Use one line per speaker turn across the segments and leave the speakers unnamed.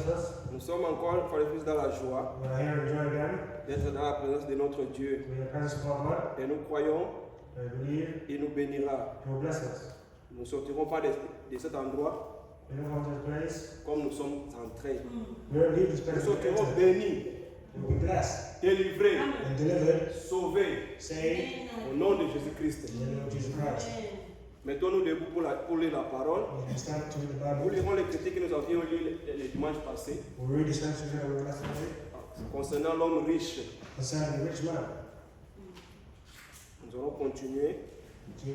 with us.
Nous sommes encore une fois de plus dans la joie
We are here to enjoy again.
d'être dans la présence de notre Dieu.
We are presence of our God.
Et nous croyons,
We believe
il nous bénira.
He will bless us.
Nous ne sortirons pas de cet endroit
We don't come to this place.
comme nous sommes entrés.
We don't leave this
Nous
place.
sortirons bénis,
We will be blessed
délivrés,
and delivered,
sauvés
saved
au nom de Jésus-Christ.
in the name of Jesus Christ.
Mettons-nous debout pour lire la parole.
We can stand to read the
Nous
Bible.
lirons les critiques que nous avions lues le dimanche passé
We'll read the scripture that we read last night
concernant l'homme riche.
concerning the rich man.
Nous allons continuer
To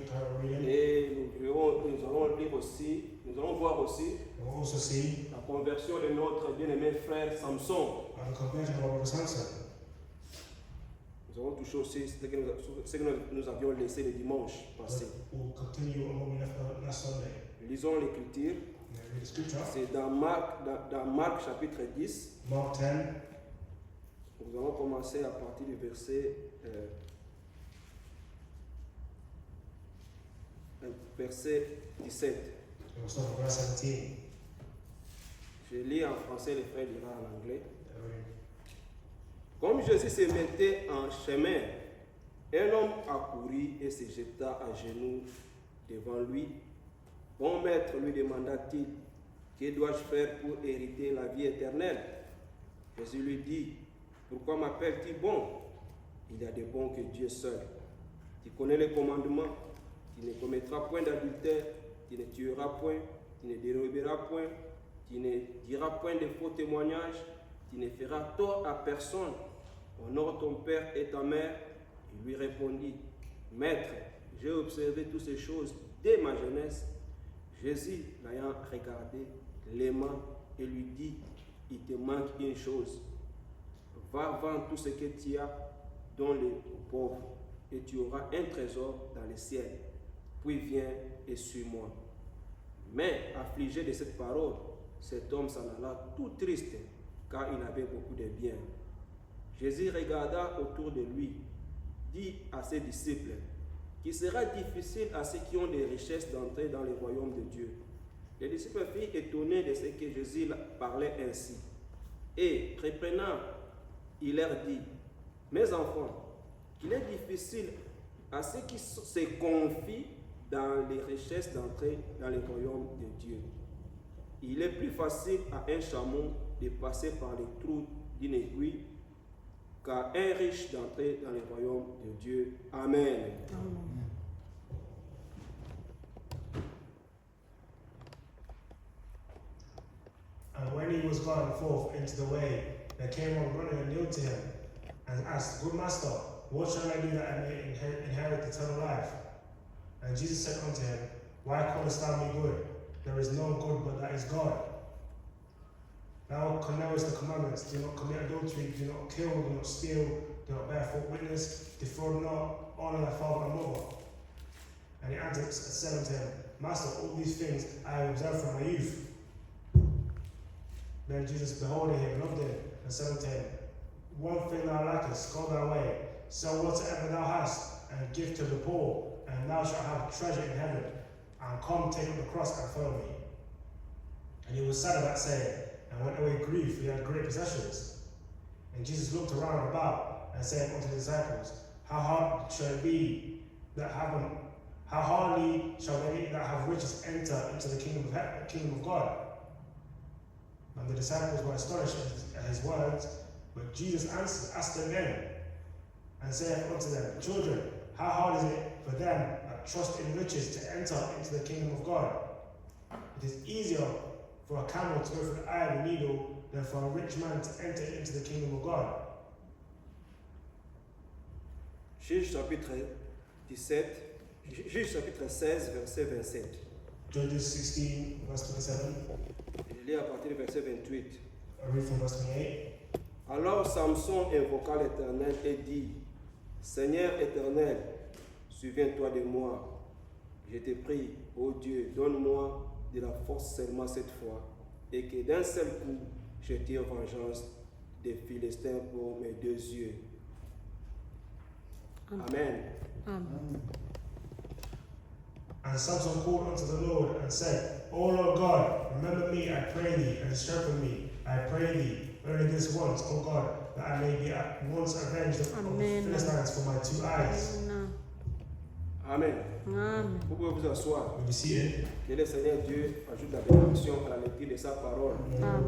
reading.
et nous allons lire aussi, nous allons voir aussi
We'll also see
la conversion de notre bien-aimé frère Samson.
the conversion of our brother Samson.
Nous allons toucher aussi ce que nous avions laissé le dimanche passé.
We'll continue on what we left last Sunday.
Lisons l'écriture.
We'll read the scripture.
C'est dans Marc chapitre 10.
Mark 10.
Nous allons commencer à partir du verset 17.
We'll start from verse 17.
Je lis en français, le frère lira en anglais.
Uh,
Comme Jésus se mettait en chemin, un homme accourut et se jeta à genoux devant lui. Bon maître, lui demanda-t-il, que dois-je faire pour hériter la vie éternelle? Jésus lui dit, pourquoi m'appelles-tu bon? Il y a de bons que Dieu seul. Tu connais les commandements, tu ne commettras point d'adultère, tu ne tueras point, tu ne déroberas point, tu ne diras point de faux témoignages, tu ne feras tort à personne. Honore ton père et ta mère. Il lui répondit, Maître, j'ai observé toutes ces choses dès ma jeunesse. Jésus, l'ayant regardé, l'aima et lui dit, il te manque une chose. Va vendre tout ce que tu as, donne-le aux pauvres, et tu auras un trésor dans le ciel. Puis viens et suis-moi. Mais affligé de cette parole, cet homme s'en alla tout triste, car il avait beaucoup de biens. Jésus regarda autour de lui, dit à ses disciples, qu'il sera difficile à ceux qui ont des richesses d'entrer dans le royaume de Dieu. Les disciples furent étonnés de ce que Jésus parlait ainsi. Et, reprenant, il leur dit, mes enfants, qu'il est difficile à ceux qui se confient dans les richesses d'entrer dans le royaume de Dieu. Il est plus facile à un chameau de passer par les trous d'une aiguille qu'à un riche d'entrer dans le royaume de Dieu. Amen.
Amen.
And when he was gone forth into the way, there came one running and kneeled to him, and asked, Good master, what shall I do that I may inherit eternal life? And Jesus said unto him, Why callest thou me good? There is no good but that is God. Thou knowest the commandments: do not commit adultery, do not kill, do not steal, do not bear false witness, defraud not, honor thy father and mother. And he answered, said unto him, Master, all these things I have observed from my youth. Then Jesus, beholding him, loved him, and said unto him, One thing thou lackest, go thy way, sell whatsoever thou hast, and give to the poor, and thou shalt have treasure in heaven. And come, take up the cross and follow me. And he was sad at that saying, and went away grieved, for he had great possessions. And Jesus looked around about, and said unto the disciples, How hard shall it be that how hardly shall they that have riches enter into the kingdom of God? And the disciples were astonished at his words, but Jesus answered, asked them again, and said unto them, Children, how hard is it for them that trust in riches to enter into the kingdom of God? It is easier for a camel to go through the eye of a needle than for a rich man to enter into the kingdom of God.
Juge chapitre 16, verset 27.
Judges 16, verse 27.
Je lis à partir du verset 28.
I read from verse 28.
Alors Samson invoqua l'Éternel et dit, Seigneur éternel, souviens-toi de moi. Je te prie, ô Dieu, donne-moi de la force seulement cette fois, et que d'un seul coup, je tire vengeance des Philistins pour mes deux yeux. Amen.
Amen.
And Samson called unto the Lord and said, O Lord God, remember me, I pray thee, and strengthen me, I pray thee, only this once, O God, that I may be at once avenged of the Philistines for my 2 eyes.
Amen.
Amen.
Vous pouvez vous asseoir.
Will you see it?
Que le Seigneur Dieu ajoute la bénédiction à la lecture de sa parole.
Amen.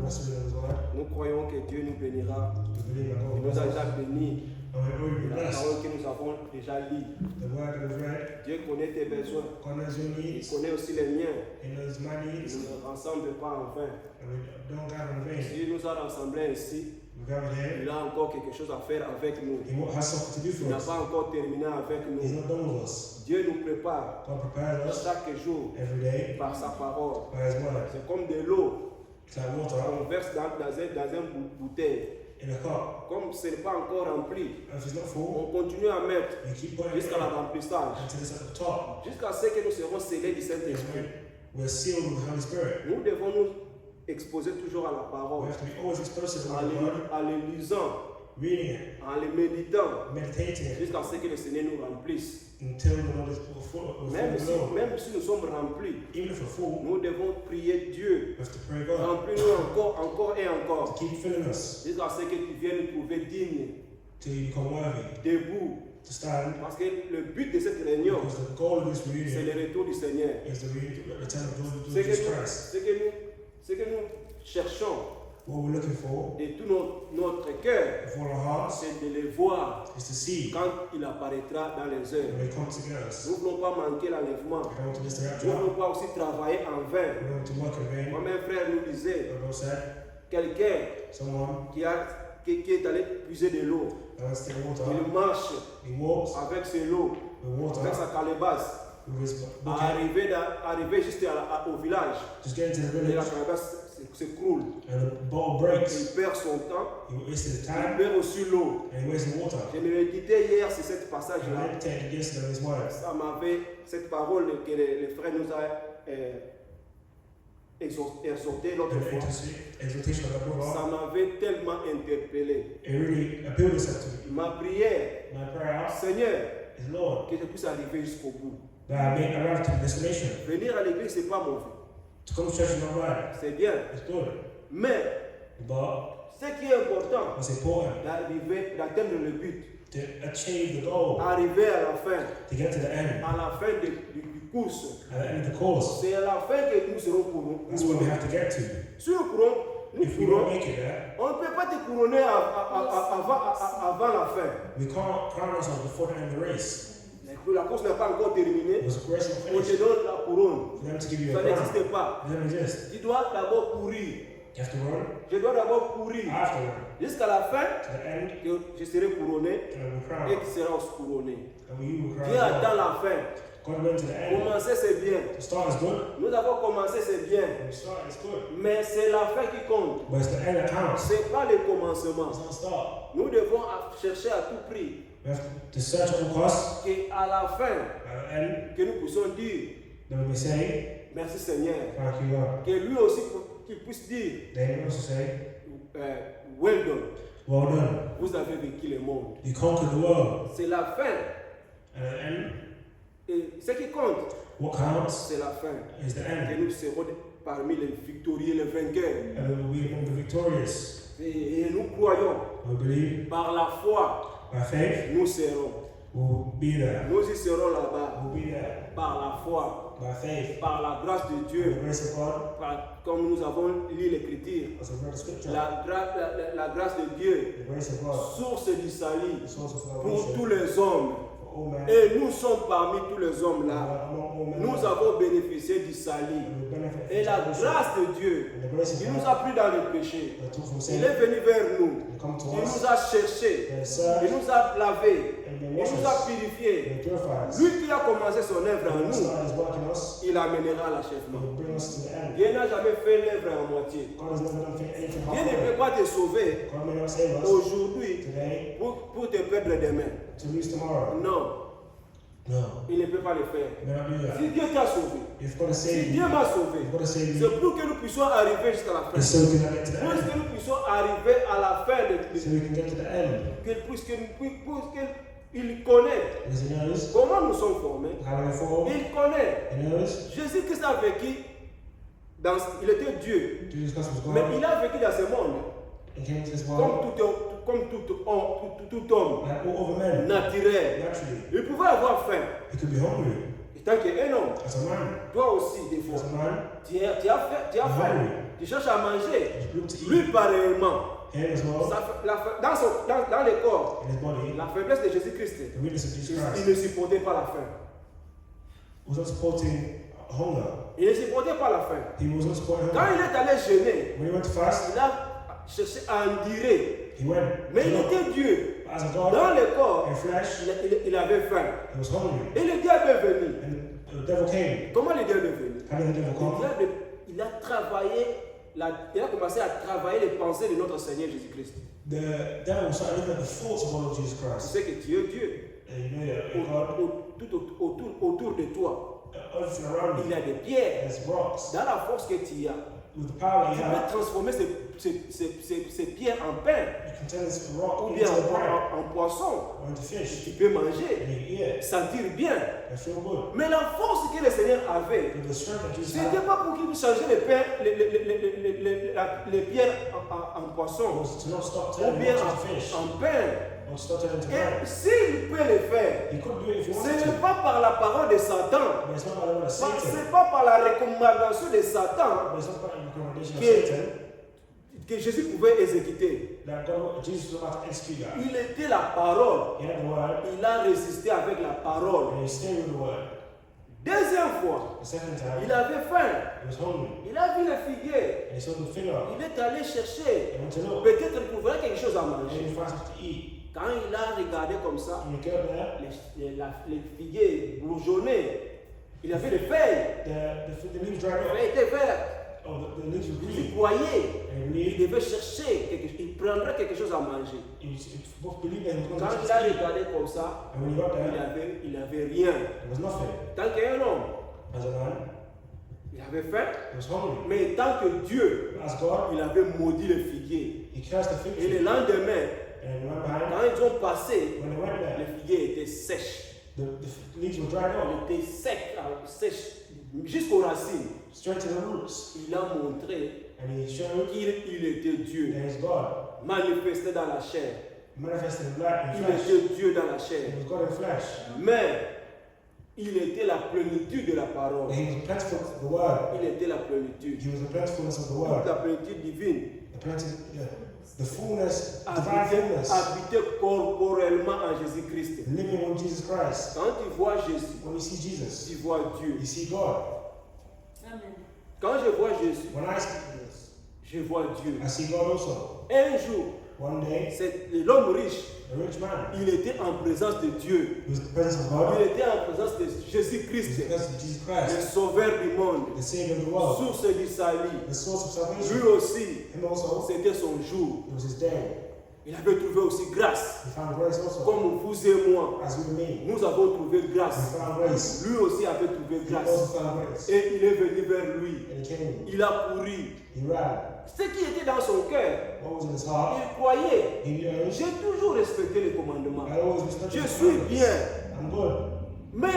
Nous croyons que Dieu nous bénira.
We believe that
Il
God
nous a
will
déjà bénis.
and we're already
La
blessed.
parole que nous avons déjà lue.
The word that we've read,
Dieu connaît tes besoins.
God knows your
Il
needs,
connaît aussi les miens.
He knows my
Il
needs,
ne nous rassemble pas en vain.
and we don't gather in vain.
S'il nous a rassemblés ici,
We gather here,
il a encore quelque chose à faire avec nous.
He has something to do
Il
for
n'a
us.
pas encore terminé avec
He's
nous.
not done with us.
Dieu nous prépare
God prepares us
chaque jour
every day
par sa parole.
by His word.
C'est comme de l'eau
It's like water
qu'on verse dans une bouteille.
in a cup.
Comme ce n'est pas encore rempli,
If it's not full,
on continue à mettre
you keep putting it
jusqu'à
in
le remplissage,
until it's at the top.
jusqu'à ce que nous serons scellés du
It's
Saint-Esprit.
when we're sealed with the Holy Spirit.
Nous devons nous exposer toujours à la
We
parole,
have to be always exposed to the
en
Word of God,
le lisant,
reading it,
en le méditant,
meditating it,
jusqu'à ce que le Seigneur nous remplisse.
until the knowledge is full.
Même si nous sommes remplis,
Even if we're full,
nous devons prier Dieu.
we have to pray God
Remplis-nous encore et
to
encore,
keep filling us
jusqu'à ce que tu viennes nous trouver dignes,
till you become worthy
debout.
to stand.
Parce que le but de cette réunion,
Because the goal of this
c'est
reunion
le retour du Seigneur.
is the return of
Ce que
Jesus
nous,
Christ.
ce que nous cherchons
What we're looking for
de tout notre cœur,
with all our hearts
c'est de le voir
is to see
quand il apparaîtra dans les heures.
when they come to get us.
Nous ne voulons pas manquer l'enlèvement.
We don't want to miss the
Nous ne
rapture.
voulons pas aussi travailler en vain.
We don't want to work in vain.
Moi, mon frère nous disait,
The Lord said,
quelqu'un
someone
qui est allé puiser de l'eau,
that wants to take water,
il marche
he walks
avec ce l'eau,
with water
avec sa calebasse,
with his bucket,
arriver juste au village.
just get into the
Et la
village,
calebasse se croule.
and the bottle breaks.
Il perd son temps,
He wasted his
il
time,
perd aussi l'eau.
and he wasted water.
Je me méditais hier sur cette
And I
passage-là.
meditated yesterday on his words.
Ça m'avait, cette parole que le frère nous a exhorté l'autre
And the
fois,
exhortation of the
ça
brother,
m'avait tellement interpellé.
it really appealed itself to me.
Ma prière,
My prayer
Seigneur,
is, Lord,
que je puisse arriver jusqu'au bout.
that I may arrive to the destination.
Venir à l'église, c'est pas mauvais,
To come to church is not right,
c'est bien.
it's good.
Mais
But
ce qui est important,
what's important,
d'arriver, d'atteindre le but,
to achieve the goal,
arriver à la fin,
to get to the end,
à la fin du course.
at the end of the course,
C'est à la fin que nous serons couronnés.
that's what we have to get to.
Si nous courons, nous
If we don't
courons.
make it there,
On ne peut pas te couronner avant la fin.
we can't crown ourselves before the end of the race.
La course n'est pas encore terminée.
Because the race
On
not
te
finished.
donne la couronne.
For them to give you
Ça
a crown,
n'existe pas.
it doesn't exist.
Tu dois d'abord courir.
You have to run,
Je dois d'abord courir.
I have to run
Jusqu'à la fin,
to the end,
que je serai couronné
and we'll
et
crown.
tu seras aussi couronné.
And you will crown.
Dieu
as
attend
well.
la fin.
God went to the end.
Commencer, c'est bien.
The start is good,
Nous avons commencé, c'est bien.
and the start is good.
Mais c'est la fin qui compte.
But it's the end that counts.
Ce n'est pas le commencement.
It's not the start.
Nous devons chercher à tout prix
We have to search at all costs,
qu'à la fin,
at the end,
que nous puissions dire
then we say,
merci Seigneur.
thank you, God.
Que lui aussi qu'il puisse dire
Then we also say,
well done,
well done.
vous avez vaincu le monde.
You conquered the world.
C'est la fin.
And at the end,
Et ce qui compte,
what counts
c'est la fin.
is the
Que
end.
nous serons parmi les victorieux, les vainqueurs.
And then we will be victorious.
Et nous croyons,
We believe,
par la foi,
by faith,
nous serons.
we'll be there.
Nous y serons là-bas.
We'll be there.
Par la foi,
By faith,
par la grâce de
by the
Dieu.
grace of God,
Comme nous avons lu l'Écriture,
as a read the scripture,
la grâce de Dieu,
the grace of God,
source du salut
the source of
pour tous
salvation
les hommes.
for all men.
Et nous sommes parmi tous les hommes là.
Among all men.
Nous avons bénéficié du salut.
And we benefit
Et
from
la
salvation.
grâce de Dieu,
And the grace of
il nous
God
a pris dans le péché.
that took from
Il
sin
est venu vers nous.
and come to
Il
us,
nous a cherchés.
and
Il
served,
nous a lavés.
and
Il
then washed
nous a
us,
purifiés.
and purified us.
Lui qui a commencé son œuvre en
And
nous,
started his work in us,
il amènera à
and
l'achèvement.
will bring us to the end.
Dieu n'a jamais fait l'œuvre en moitié.
God has never done anything
Dieu ne peut
halfway.
pas te sauver
God may not save us
aujourd'hui
today
pour te perdre demain.
to lose tomorrow.
Non,
No,
il ne peut pas le faire.
he may not do
Si
that.
Dieu t'a sauvé,
If God has
si
saved
Dieu
you,
m'a sauvé,
if God has saved you,
c'est pour que nous puissions arriver jusqu'à la fin.
it's so we can get to the
Pour
end.
que nous puissions arriver à la fin
So we can get to the end.
pour que il connaît
Because he knows
comment nous sommes formés.
how we're formed.
Il connaît.
He knows
Jésus-Christ a vécu, il était Dieu,
Jesus Christ was
mais
God.
il a vécu dans ce monde
He came to this
comme
world
tout homme
like all other men.
naturel.
Naturally,
Il pouvait avoir faim.
he could be hungry
Et tant qu'un homme,
as a man.
toi aussi, des fois,
As a man,
tu as faim. Tu cherches à manger.
he's able to eat.
Lui, pareillement,
Him as well,
dans le corps,
in his body,
la faiblesse de Jésus-Christ,
the weakness of Jesus
il
Christ
ne supportait pas la faim.
was not supporting hunger.
Il ne supportait pas la faim.
He was not supporting
Quand
hunger.
il est allé jeûner,
When he went to fast,
il a cherché à endurer.
he went.
Mais il
to
était Dieu.
But as a God,
Dans le corps,
in flesh,
il avait faim.
he was hungry.
Et le diable est venu.
And the devil came.
Comment le diable est venu?
How did the devil
Le
come?
diable, il a travaillé, il a commencé à travailler les pensées de notre Seigneur Jésus-Christ.
The devil started looking at the thoughts of our Lord Jesus
Tu
Christ.
sais que tu es Dieu.
And you know that God,
Tout autour de toi,
everything around
il y
you,
a des pierres.
there's rocks.
Dans la force que tu as,
With the power
tu
you
peux
have,
transformer ces pierres en pain
you can turn this rock
ou bien
into bread
en poisson.
or into
Tu
fish.
peux manger,
And you eat it
sentir bien.
and feel good.
Mais la force que le Seigneur avait,
With the strength that Jesus
ce
had,
n'était pas pour qu'il puisse changer les pains, les pierres en poisson
was to not stop
ou
turning
bien
rocks into fish
en pain.
or to stop turning into
Et
bread.
s'il peut le faire,
He couldn't do it if he
ce
wanted
n'est
to.
pas par la parole de Satan,
But it's not by the word of
ce
Satan.
n'est pas par la recommandation de Satan
But it's not by the recommendation of
que,
Satan
que Jésus pouvait exécuter.
that God, Jesus was about to execute that.
Il était la parole.
He had the word
Il a résisté avec la parole.
and he stayed with the word.
Deuxième fois,
The second time,
il avait faim.
he was hungry
Il a vu le figuier.
and he saw the figure.
Il est allé chercher.
He went to look
Peut-être qu'il trouverait quelque chose à
and
manger.
he found something to eat.
Quand il a regardé comme ça,
And he got there,
les figuiers bourgeonnaient. Il avait des feuilles.
the leaves dried
Les
up.
feuilles étaient vertes.
Oh, the leaves were
Il
green.
croyait.
And
Il
he
devait chercher quelque chose. Il prendrait quelque chose à manger.
both believed that he was going
Quand
to
il a
eat.
regardé comme ça,
And when he got there,
il avait rien.
there was nothing.
Tant qu'un homme,
As a man,
il avait faim.
he was hungry.
Mais tant que Dieu,
As God,
il avait maudit le figuier.
he cursed the fig
Et le
tree.
lendemain,
And he went behind.
quand ils ont passé,
When they went
le
there,
figuier était sèche.
the leaves were dried up,
Il était sec, sèche, jusqu'aux racines.
straight to the roots.
Il a montré
And he showed
qu'il était Dieu,
that he's God,
manifesté dans la chair.
manifested in black in
Il
flesh.
était Dieu dans la chair.
He was God in flesh.
Mais il était la plénitude de la parole.
And he was plentiful of the word.
Il était la plénitude.
He was the plentifulness of the
Toute
word.
la plénitude divine
The fullness, divine fullness,
habitait corporellement en Jésus-Christ.
living in Jesus Christ.
Quand tu vois Jésus,
When you see Jesus,
tu vois Dieu.
you see God.
Quand je vois Jésus,
When I see
je vois Dieu.
I see God also.
Un jour,
One day,
c'est l'homme riche,
a rich man,
il était en présence de Dieu.
he was in the presence of
Il
God,
était en présence de
he was in the
Jésus-Christ,
presence of Jesus
le
Christ,
sauveur du monde,
the Savior of the world,
source du salut.
the source of
Lui
salvation.
aussi,
Him also,
c'était son jour.
it was his day.
Il avait trouvé aussi grâce.
He found grace also,
Comme vous et moi,
as you and me.
nous avons trouvé
He
grâce.
found grace.
Lui aussi avait trouvé
He
grâce.
also found grace.
Et il est venu vers lui.
And he came.
Il a couru.
He ran.
Ce qui était dans son cœur,
What was in his heart?
il croyait.
He knew.
J'ai toujours respecté les commandements.
I always respected
Je
the
suis
commandments.
bien.
I'm good.
Mais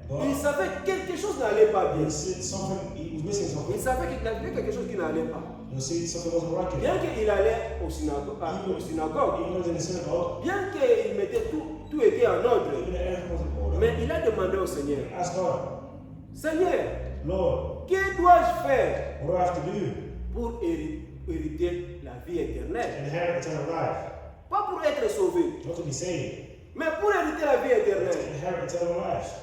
But
il savait que quelque chose n'allait pas bien.
he said something. He was missing
Il
something.
savait qu'il avait quelque chose qui n'allait pas.
You see, something wasn't working.
Bien qu'il allait au synagogue,
Even though he was in the synagogue,
bien qu'il mettait tout était en ordre,
even though everything was in order,
mais il a demandé au Seigneur,
he asked God,
Seigneur,
Lord,
que dois-je faire
what do I have to do
pour hériter la vie
to
éternelle?
inherit eternal life?
Pas pour être sauvé,
Not to be saved,
mais pour hériter la vie
but to
éternelle.
inherit eternal life.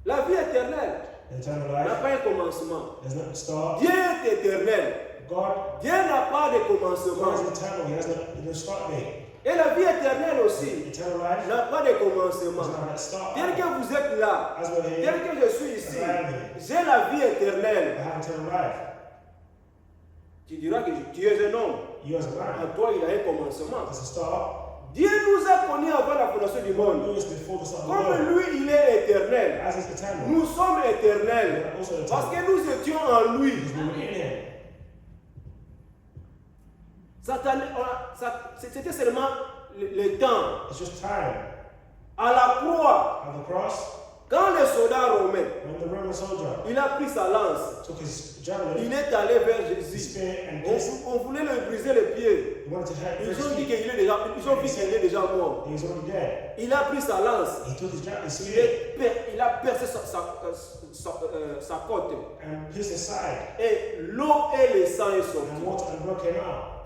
La vie éternelle
Eternal
n'a
life
pas un commencement.
does not start.
Dieu est éternel.
God
Dieu n'a pas de
is
commencement.
eternal. He has no start date.
Et la vie éternelle aussi
Eternal life
n'a pas de commencement.
does not have a start
Tel que
date.
vous êtes là,
As we're
tel
here,
que je suis ici, j'ai la vie
I
éternelle.
have eternal life.
Tu diras que tu es un homme.
You as a man,
En toi, il y a un commencement.
as a start,
Dieu nous a connus avant la fondation du monde.
knew us before the start of the
Comme
world.
lui, il est éternel.
As is eternal,
Nous sommes
we
éternels.
are also
Parce
eternal.
que nous étions en lui.
Because we were in Him.
C'était seulement le temps.
It's just time.
À la croix,
At the cross,
quand le soldat romain,
when the Roman soldier
il a pris sa lance,
took his javelin,
il est allé vers
his
Jésus.
spear, and pierced,
On voulait lui briser les pieds.
he wanted to hurt
Ils
his
ont dit
feet.
qu'il est déjà, ils ont dit qu'il est déjà mort.
He was already dead.
Il a pris sa lance.
He took his his
Il,
spear
il a percé sa côte.
and pierced his side,
Et l'eau et le sang est
and
sorti.
water and blood came out.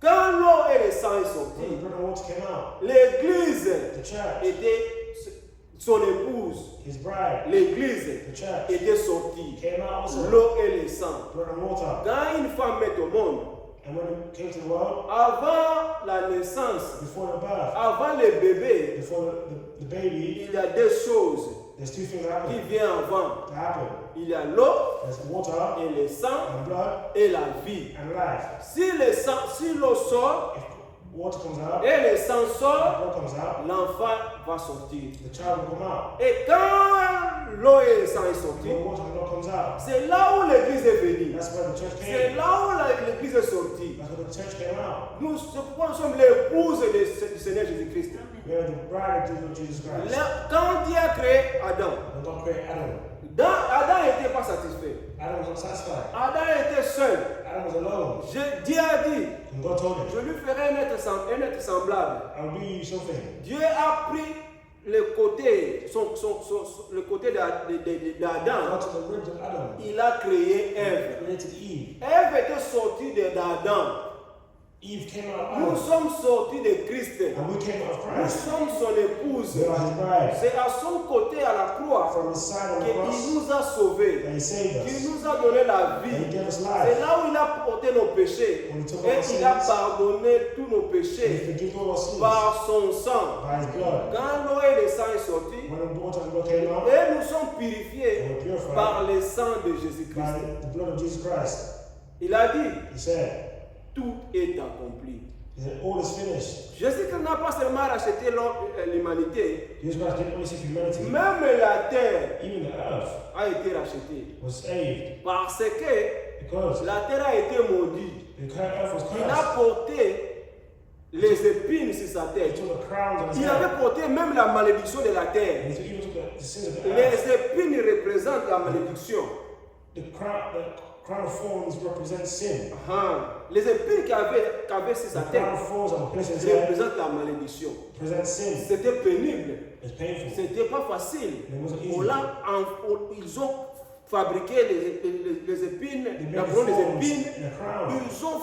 Quand l'eau et le sang est
When the
sorti,
blood and water came out,
l'église
the church,
était son épouse.
his bride,
L'église
the church,
était sortie.
came out also.
L'eau et le sang.
Blood and water.
Quand une femme est au monde,
And when it came to the world,
avant la naissance,
before the birth,
avant le bébé,
before the baby,
il y a deux choses
there's two things that
qui
happen.
viennent avant.
That happen.
Il y a l'eau
There's water
et le sang
and blood
et la vie.
and life.
Si l'eau sort
If water comes out,
et le sang sort,
blood comes out,
l'enfant va sortir.
the child will come out.
Et quand l'eau et le sang est sorti,
When water and blood comes out,
c'est là où l'église est venue.
that's where the church
C'est
came.
là où l'église est sortie.
That's where the church came out.
C'est pourquoi nous sommes l'épouse du Seigneur Jésus-Christ.
We are the bride of Jesus Christ.
Quand Dieu a créé Adam,
When God created Adam,
Adam n'était pas satisfait.
Adam was unsatisfied.
Adam était seul.
Adam was alone.
Dieu a dit,
And God told him,
je lui ferai un être semblable.
I'll do you something.
Dieu a pris le côté, le côté d'Adam.
God took the ribs of Adam.
Il a créé Ève.
Created Eve.
Ève était sortie d'Adam.
Eve came out of
Nous
Adam.
sommes sortis de Christ.
And we came out of
Nous
Christ.
sommes son épouse.
We are his bride.
C'est à son côté à la croix
From his side on the
qu'il
cross,
nous a sauvés,
that he saved
qu'il
us.
nous a donné la
And
vie.
he gave us
C'est
life.
là où il a porté nos péchés
When he took
et
our
il a
sins,
pardonné tous nos
and he
péchés
forgave all our sins
par son sang.
by his blood.
Quand l'eau et le sang est sorti,
When the water and blood came out,
et nous sommes purifiés
and we're purified
par le sang de Jésus-Christ.
by the blood of Jesus Christ.
Il a dit,
He said,
tout est accompli.
he said, all is finished.
Jésus-Christ n'a pas seulement racheté l'humanité,
Jesus Christ didn't only save humanity,
même la terre
even the earth
a été rachetée.
was saved
Parce que
because
la terre a été maudite.
the earth was
Il a
cursed.
porté les épines sur sa
He
tête.
took the crowns on his
Il
head.
avait porté même la malédiction de la terre.
And he even took the sins of the earth.
Les épines représentent la malédiction.
The crown of thorns represents sin.
Les épines qu'il avait sur sa
The
tête
crown of thorns on the place of his head
représentent la malédiction.
represents sin.
C'était pénible.
It's painful.
C'était pas facile.
And it wasn't easy.
Ils ont fabriqué les épines,
They
la
made the
couronne des
thorns
épines.
in a crown.
Ils ont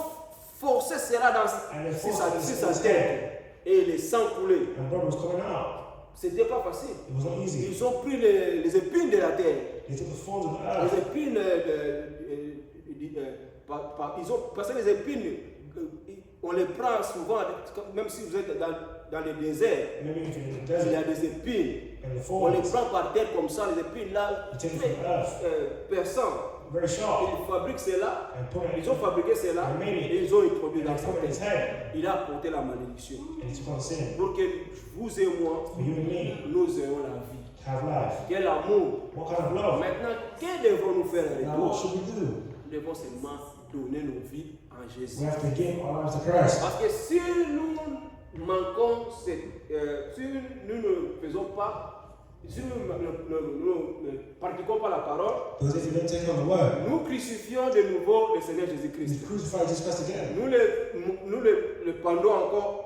forcé cela
And they
sur
forced
sa
his
tête.
head.
Et le sang coulait.
And blood was coming out.
C'était pas facile.
It was not easy.
Ils ont pris les épines de la terre.
They took the thorns of the
Les
earth.
épines, ils ont passé les épines, on les prend souvent, même si vous êtes dans le désert,
Maybe if you're in the
il y a
desert
des épines.
and the
On les
thorns,
prend par terre comme ça, les épines là,
you take it from the earth,
perçant.
very sharp,
Ils fabriquent cela,
and put it
ils ont fabriqué cela
They made it.
et ils ont introduit dans
and
sa
put it in his
tête.
head.
Il a porté la malédiction.
And he took on sin.
Pour que vous et moi,
For you and me
nous ayons la vie.
to have life.
Quel amour.
What kind of love?
Maintenant, que devons-nous faire en
Now, what
retour?
should we do?
Nous devons seulement donner nos vies en Jésus.
We have to give our lives to Christ.
Parce que si nous manquons, si nous ne faisons pas, si nous ne pratiquons pas la parole,
Because if you don't take on the word,
nous crucifions de nouveau le Seigneur
we
Jésus-Christ.
crucify Jesus Christ again.
Nous le pendons encore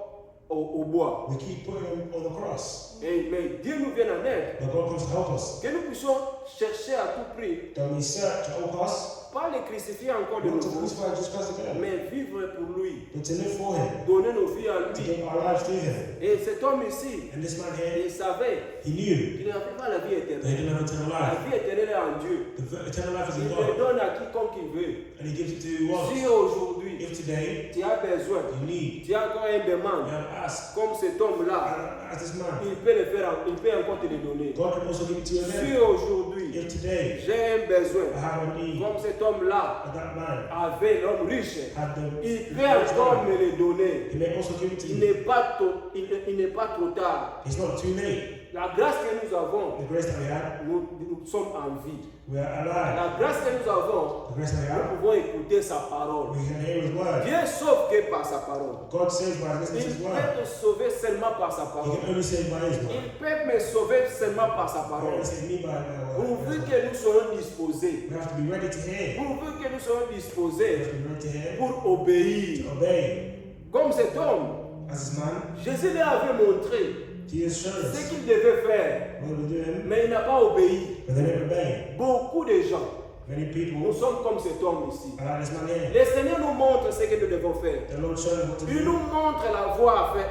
au bois.
We keep putting him on the cross.
Mais Dieu nous vient en aide.
But God comes to help us.
Que nous puissions chercher à tout prix,
Then we search at all costs,
pas les crucifier encore de
not to
nouveau,
crucify Jesus Christ again,
mais vivre pour lui,
but to live for him,
donner nos vies à
to
lui.
give our lives to him.
Et cet homme ici,
And this man here,
il savait
he knew
qu'il n'avait pas la vie
that he
éternelle.
didn't have eternal
La
life.
vie éternelle est en Dieu.
The eternal life is
Il
in
le
God.
donne à quiconque il veut.
And he gives it to who he
Si
wants.
aujourd'hui
If today
tu as besoin,
you need,
tu as encore une
you
demande,
have asked,
comme cet homme-là,
as this man,
il peut le faire, il peut encore te le donner.
God can also give it to you
Si
again.
aujourd'hui
If today
j'ai un besoin,
I have a need,
comme cet homme-là
and that man
avait l'homme riche,
had the
il peut encore me le donner.
he may also give it to
Il
you.
n'est pas, il n'est pas trop tard.
It's not too late.
La grâce que nous avons,
The grace that we have,
nous sommes en vie.
we are alive.
La grâce que nous avons,
The grace that we have,
nous pouvons écouter sa parole.
we can hear his word.
Dieu sauve que par sa parole.
God saves by listening to
Il
His
peut
word.
te sauver seulement par sa
He
parole.
can only save by His word.
Il peut me sauver seulement par sa
He can
parole.
only save me by my word.
Pourvu que nous soyons disposés,
We have to be ready to hear.
pourvu que nous soyons
We have
disposés
to be ready to hear,
pour obéir.
to obey.
Comme cet homme,
As His man,
Jésus lui avait montré
Jesus showed
ce
us
qu'il devait faire,
what we're doing,
mais il n'a pas obéi.
but they didn't obey.
Beaucoup de gens,
Many
nous
people
sommes comme cet homme ici.
are like this man here.
Le Seigneur nous montre ce que nous devons faire.
The Lord showed us what to
Il
do,
nous montre la voie à faire,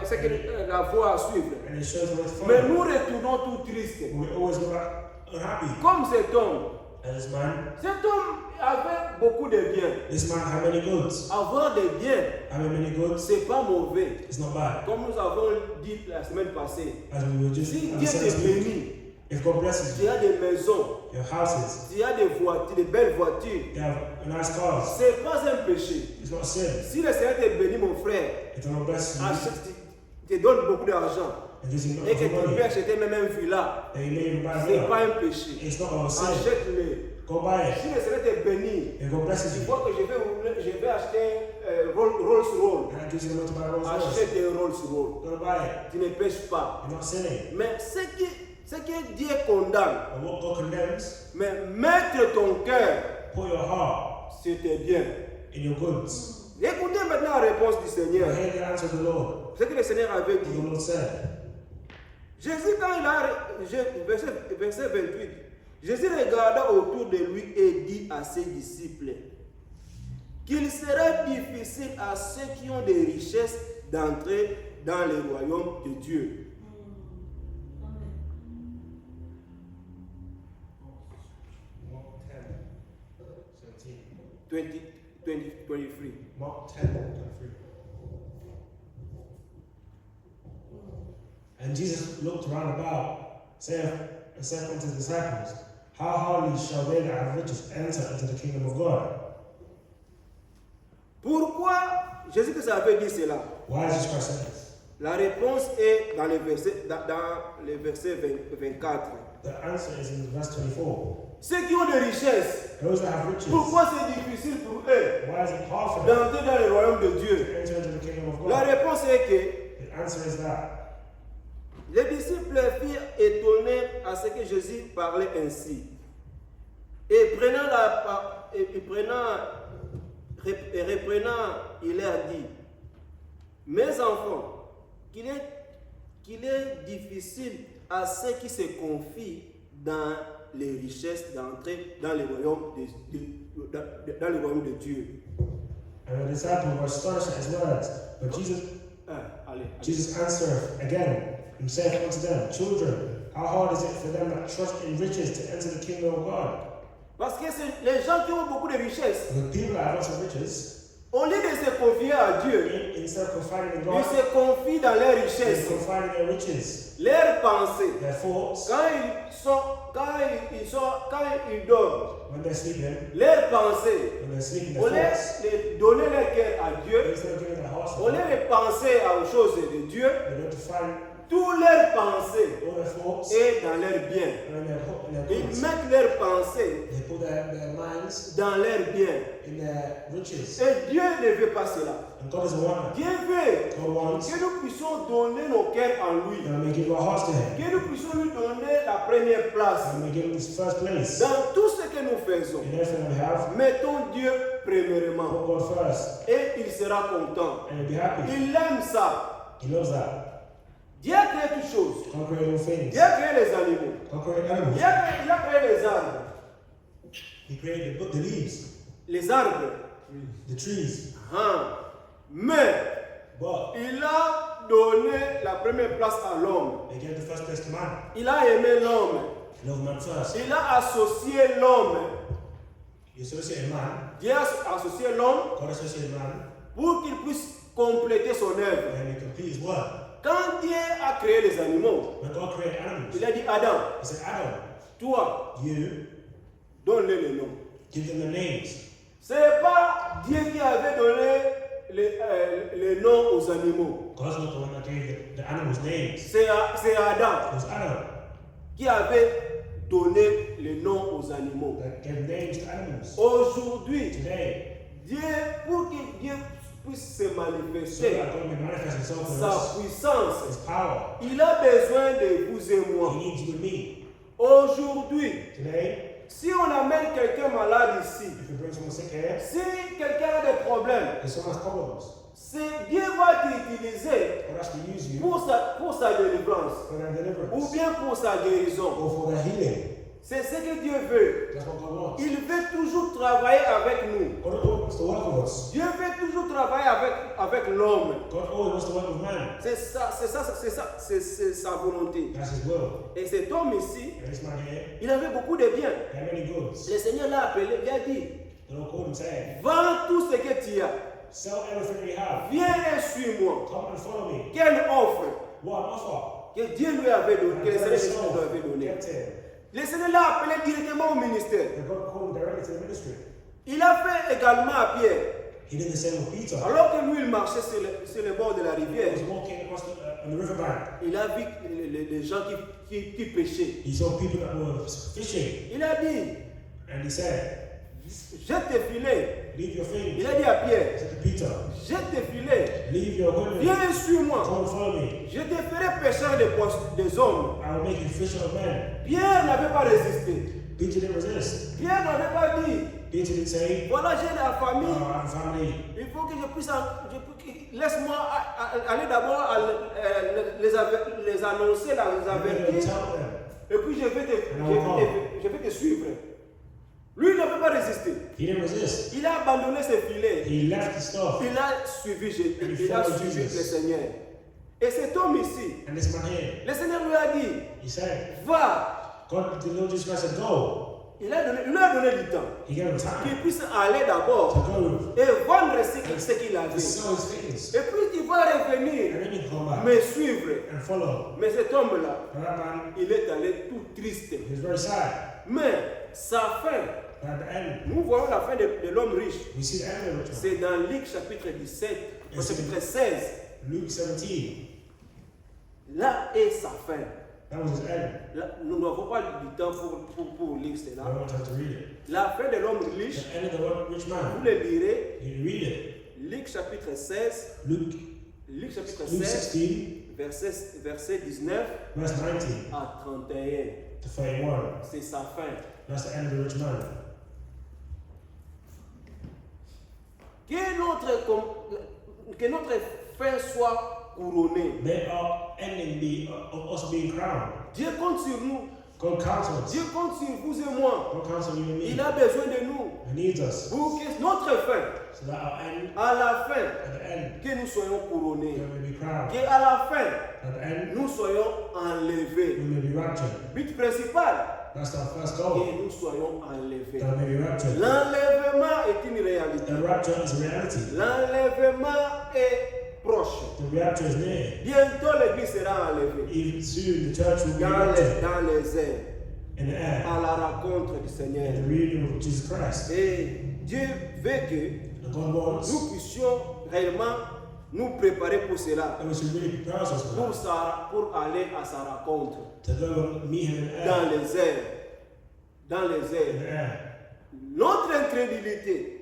la voie à suivre.
and He shows us what to
Mais
follow.
nous retournons tout tristes.
We always go back unhappy.
Comme cet homme.
And this man
Avait beaucoup de biens.
This man had many goods.
Avoir des biens,
Having many goods,
c'est pas mauvais.
it's not bad.
Comme nous avons dit la semaine passée.
As we were just
Si
as
Dieu
said
te
this week,
bénit,
if God blesses
tu
you,
as des maisons,
your houses,
tu as des voitures, des belles voitures,
you have nice cars,
c'est pas un péché.
it's not sin.
Si le Seigneur te bénit, mon frère,
If the Lord blesses you,
achète, te donne beaucoup d'argent
and gives you
et que
lots of
tu peux
money,
acheter même un villa,
then you may even buy a
c'est pas
villa.
un péché.
It's not our sin.
Achète-le.
Go buy
Si
it.
le Seigneur te bénit,
If God blesses
tu
you,
vois que je vais acheter Rolls-Royce.
and that gives you the money to buy a Rolls Royce,
Achète des Rolls-Royce.
go buy it.
Tu ne pêches pas.
You're not sinning.
Mais ce que Dieu condamne,
And what God condemns,
mais mettre ton cœur
put your heart
sur tes biens.
in your goods.
Écoutez maintenant la réponse du Seigneur.
And hear the answer of the Lord.
Ce que le Seigneur avait
What the
dit.
Lord said.
Jésus, quand il a. Verset 28. Jésus regarda autour de lui et dit à ses disciples qu'il sera difficile à ceux qui ont des richesses d'entrer dans le royaume de Dieu.
Mark 10, 17.
23.
Mark 10, 23. And Jesus looked round about, and said unto his disciples, how hardly shall they that have riches enter into the kingdom of God?
Pourquoi Jésus-Christ avait dit cela?
Why is Jesus Christ saying this?
La réponse est dans le verset 24.
The answer is in verse 24.
Ceux qui ont des richesses,
Those that have riches,
pourquoi c'est difficile pour eux
why is it hard for them
d'entrer dans le royaume de
to
Dieu?
enter into the kingdom of
La
God?
réponse est que
The answer is that
les disciples furent étonnés à ce que Jésus parlait ainsi. Et reprenant, il leur dit, mes enfants, qu'il est difficile à ceux qui se confient dans les richesses d'entrer dans le royaume de Dieu.
And the disciples were astonished at his words. But Jesus answered again and said unto them, children, how hard is it for them that trust in riches to enter the kingdom of God?
Parce que les gens qui ont beaucoup de richesses,
The people that have lots of riches,
au lieu de se confier à Dieu,
instead of confiding in
ils
God,
se confient dans leurs
they
richesses,
confide in their riches,
leurs pensées.
their thoughts,
Quand ils dorment,
when they're sleeping,
leurs pensées,
when they're sleeping,
au
their
lieu
thoughts,
de donner leur cœur à Dieu,
instead of giving their hearts to
au lieu
God,
de penser aux choses de Dieu,
they go to find
toutes leurs pensées
all their thoughts
sont dans leurs biens.
and in their
Ils
goods.
mettent leurs pensées
They put their minds
dans leurs biens.
in their riches.
Et Dieu ne veut pas cela.
And God doesn't want that.
Dieu veut
God wants
que nous puissions donner nos cœurs en lui.
that we may give our hearts to Him.
Que nous puissions lui donner la première place.
And we give Him His first place.
Dans tout ce que nous faisons,
In everything that we have,
mettons Dieu premièrement.
put God first.
Et il sera content.
And He'll be happy.
Il aime ça.
He loves that.
Dieu a créé toutes choses.
God created all things.
Dieu a créé les animaux.
God created animals.
Il a créé les arbres.
He created the leaves,
Les arbres.
the trees.
Mais
But
il a donné la première place à l'homme.
they gave the first place to man.
Il a aimé l'homme.
He loved man first.
Il a associé l'homme.
He associated man.
Dieu a associé l'homme
God associated man.
pour qu'il puisse compléter son œuvre.
And He complete His work.
Quand Dieu a créé les animaux,
When God created animals,
il a dit Adam,
He said, Adam,
toi,
you
donne-le le nom.
give them the names.
Ce n'est pas Dieu qui avait donné les noms aux animaux.
God's not the one that gave the animals names.
C'est Adam
It was Adam
qui avait donné les noms aux animaux.
that gave names to animals.
Aujourd'hui,
Today,
Dieu, pour que Dieu puisse se
so
manifester,
that God may manifest Himself in
sa
us,
puissance,
His power.
il a besoin de vous et
He
moi.
needs you and me.
Aujourd'hui,
Today,
si on amène quelqu'un malade ici,
if you bring someone sick here,
si quelqu'un a des problèmes,
if someone has problems,
Dieu va t'utiliser
God has to use you
pour sa délivrance
for their
ou
deliverance
bien pour sa guérison.
or for their healing.
C'est ce que Dieu veut.
That's what God wants.
Il veut toujours travailler avec nous.
God always wants to work with us.
Dieu veut toujours travailler avec l'homme.
God always wants to work with man.
C'est sa volonté.
That's His will.
Et cet homme ici,
And this man here,
il avait beaucoup de biens.
he had many goods.
Le Seigneur l'a appelé, il a dit,
The Lord called him saying,
vends tout ce que tu as.
sell everything you have.
Viens et suis-moi.
Come and follow me.
Quelle offre
What an offer.
que Dieu lui avait donnée,
And
que le
very
Seigneur lui
soul
avait donnée.
kept him.
Le Seigneur l'a appelé directement au ministère.
And God called him directly to the ministry.
Il a fait également à Pierre.
He did the same with Peter.
Alors que lui, il marchait sur le bord de la
He
rivière,
was walking across on the riverbank.
il a vu les gens qui pêchaient.
He saw people that were fishing.
Il a dit,
And he said,
jette tes filets.
leave your things.
Il a dit à
He
Pierre,
said to Peter,
jette tes filets.
leave your equipment.
Viens et suis-moi.
Come and follow me.
Je te ferai pêcheur des hommes.
I will make you fisher of men.
Pierre n'avait pas résisté.
Peter didn't resist.
Pierre n'avait pas dit,
Peter didn't say,
voilà, j'ai la
oh,
famille.
I have a family.
Il faut que je puisse. Laisse-moi aller d'abord les annoncer, les
I'm going to
avertir.
tell them.
Et puis je vais te suivre. Lui, il n'avait pas résisté.
He didn't resist.
Il a abandonné ses filets.
He left his stuff.
Il a suivi,
And he
il a
followed
suivi
Jesus.
le Seigneur. Et cet homme ici,
And this man here,
le Seigneur lui a dit,
he said,
va.
God, the Lord Jesus Christ said, go.
Il lui a donné du temps.
He gave him
Qu'il
time
puisse aller d'abord
to go
et vendre ce qu'il
to
avait.
sell his things.
Et puis il va revenir,
And then he come back
me suivre.
and follow.
Mais cet homme-là,
And that man,
il est allé tout triste.
he was very sad.
Mais sa fin,
But at the end,
nous voyons la fin de l'homme riche.
we see the end of the rich man.
C'est dans Luc chapitre 17,
Et c'est-
chapitre 16.
Luke 17.
Là est sa fin.
That was his end.
Là, nous n'avons pas du temps pour lire
I
cela.
don't have to read it.
La fin de l'homme riche,
The end of the rich
vous
man.
le lirez,
You read it.
Luc chapitre 16,
Luke
chapitre 16,
16,
verset 19
verse 19
à 31.
to 31.
C'est sa fin.
That's the end of the rich man.
Que notre fin soit couronnée.
May our ending be of us being crowned.
Dieu compte sur nous.
God counts on us.
Dieu compte sur vous et moi.
God counts on you and me.
Il a besoin de nous
He needs us.
pour que notre fin,
So that our end,
à la fin,
at the end,
que nous soyons couronnés.
we may be crowned.
Que à la fin,
At the end,
nous soyons
we
enlevés.
may be raptured.
But principal,
That's our first goal.
que nous soyons enlevés.
That we may be raptured.
L'enlèvement est une réalité.
The rapture is a reality.
L'enlèvement est proche.
The rapture is near.
Bientôt l'église sera enlevée
Even soon, the church will be
dans
raptured
les airs,
in the air
à la rencontre du Seigneur.
in the reunion of Jesus Christ.
Et Dieu veut que
And God wants
nous puissions réellement nous préparer pour cela,
that we should really prepare ourselves for that.
pour aller à sa rencontre
To go and meet Him in the
dans
air.
les airs. Dans les
In
airs.
the air.
Notre incrédulité,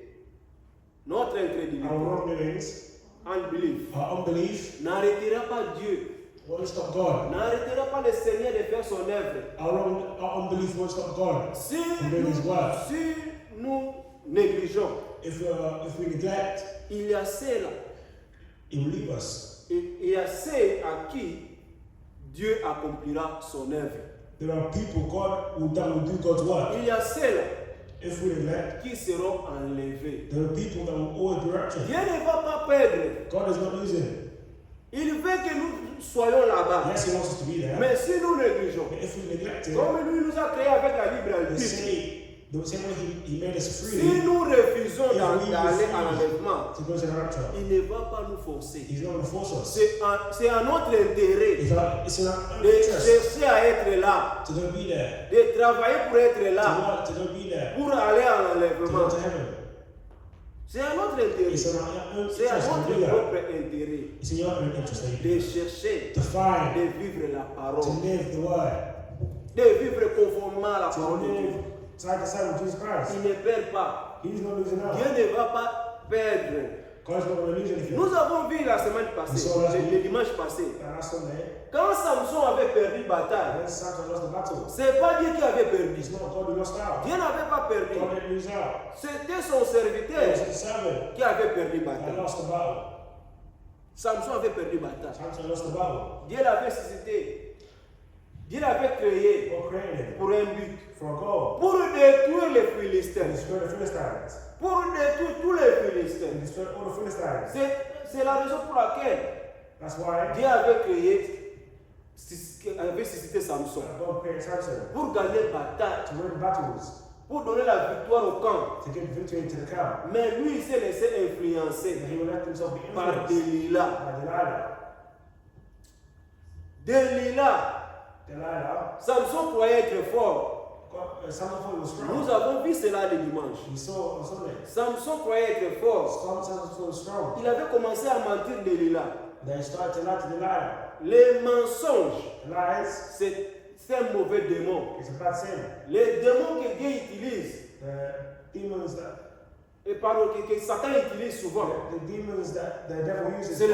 Our wrongdoings,
unbelief,
our unbelief,
n'arrêtera pas Dieu,
won't stop God.
n'arrêtera pas le Seigneur de faire son œuvre.
Our unbelief won't stop God.
Si
From doing His work.
nous négligeons,
If we neglect,
il y a ceux-là,
He will leave us.
il y a ceux à qui Dieu accomplira son œuvre.
There are people that will do God's work.
Il y a ceux-là
If we neglect,
qui seront enlevés.
there are people that will always be raptured.
Dieu ne va pas perdre.
God is not losing.
Il veut que nous soyons là-bas.
Yes, He wants us to be there.
Mais si nous négligeons,
But if we neglect it,
comme lui nous a créés avec la libre
the same way He made us
si
free
nous refusons
If we
d'aller à
refuse
l'enlèvement,
to go to the rapture,
il ne va pas nous forcer.
He's not going to force us.
C'est à notre intérêt
It's in our own
de
interest
chercher à être là,
to go be there,
de travailler pour être
to
là,
work, to go be there,
pour aller à
to go
l'enlèvement.
to heaven.
C'est à notre intérêt.
It's in our own
C'est à
interest to do
notre
that.
propre intérêt
It's in your own interest that you
de
do
chercher,
that. To find,
de vivre la
to
parole,
live the word,
de vivre conformément à la
to
parole de Dieu.
live side to side with Jesus Christ.
Il ne perd pas.
He's not losing out.
Dieu ne va pas perdre
God's not going to lose anything.
Nous avons vu la semaine passée, le dimanche passé,
And last Sunday,
quand Samson avait perdu bataille,
when Samson lost the battle,
c'est pas Dieu qui avait perdu.
it's not God who lost out.
Dieu n'avait pas perdu.
God didn't lose out.
C'était son
It
serviteur
was his servant
qui avait perdu
that
bataille.
lost the battle.
Samson avait perdu bataille.
Samson lost the battle.
Dieu l'avait suscité. Dieu l'avait créé
God created him
pour un but.
for a goal.
Pour détruire les
To
Philistins.
destroy the Philistines.
Pour détruire tous les
To
Philistins.
destroy all the Philistines.
C'est la raison pour laquelle
That's why
Dieu avait suscité Samson.
God created Samson
Pour gagner bataille.
to win battles,
Pour donner la victoire au camp.
to give victory to the camp.
Mais lui, il s'est laissé influencer
And he will let himself be
par
influenced
Delilah.
by Delilah. Delilah,
Samson croyait être fort.
Samson thought he was
Nous
strong.
avons vu cela le dimanche.
We saw on Sunday.
Samson croyait être fort.
Samson thought he was strong.
Il avait commencé à mentir Delilah.
Then he started to lie to Delilah.
Les mensonges,
Lies
c'est un mauvais démon.
is a bad sin.
Les démons que Dieu utilise,
The demons that
et que Satan utilise souvent,
the demons that the devil uses
c'est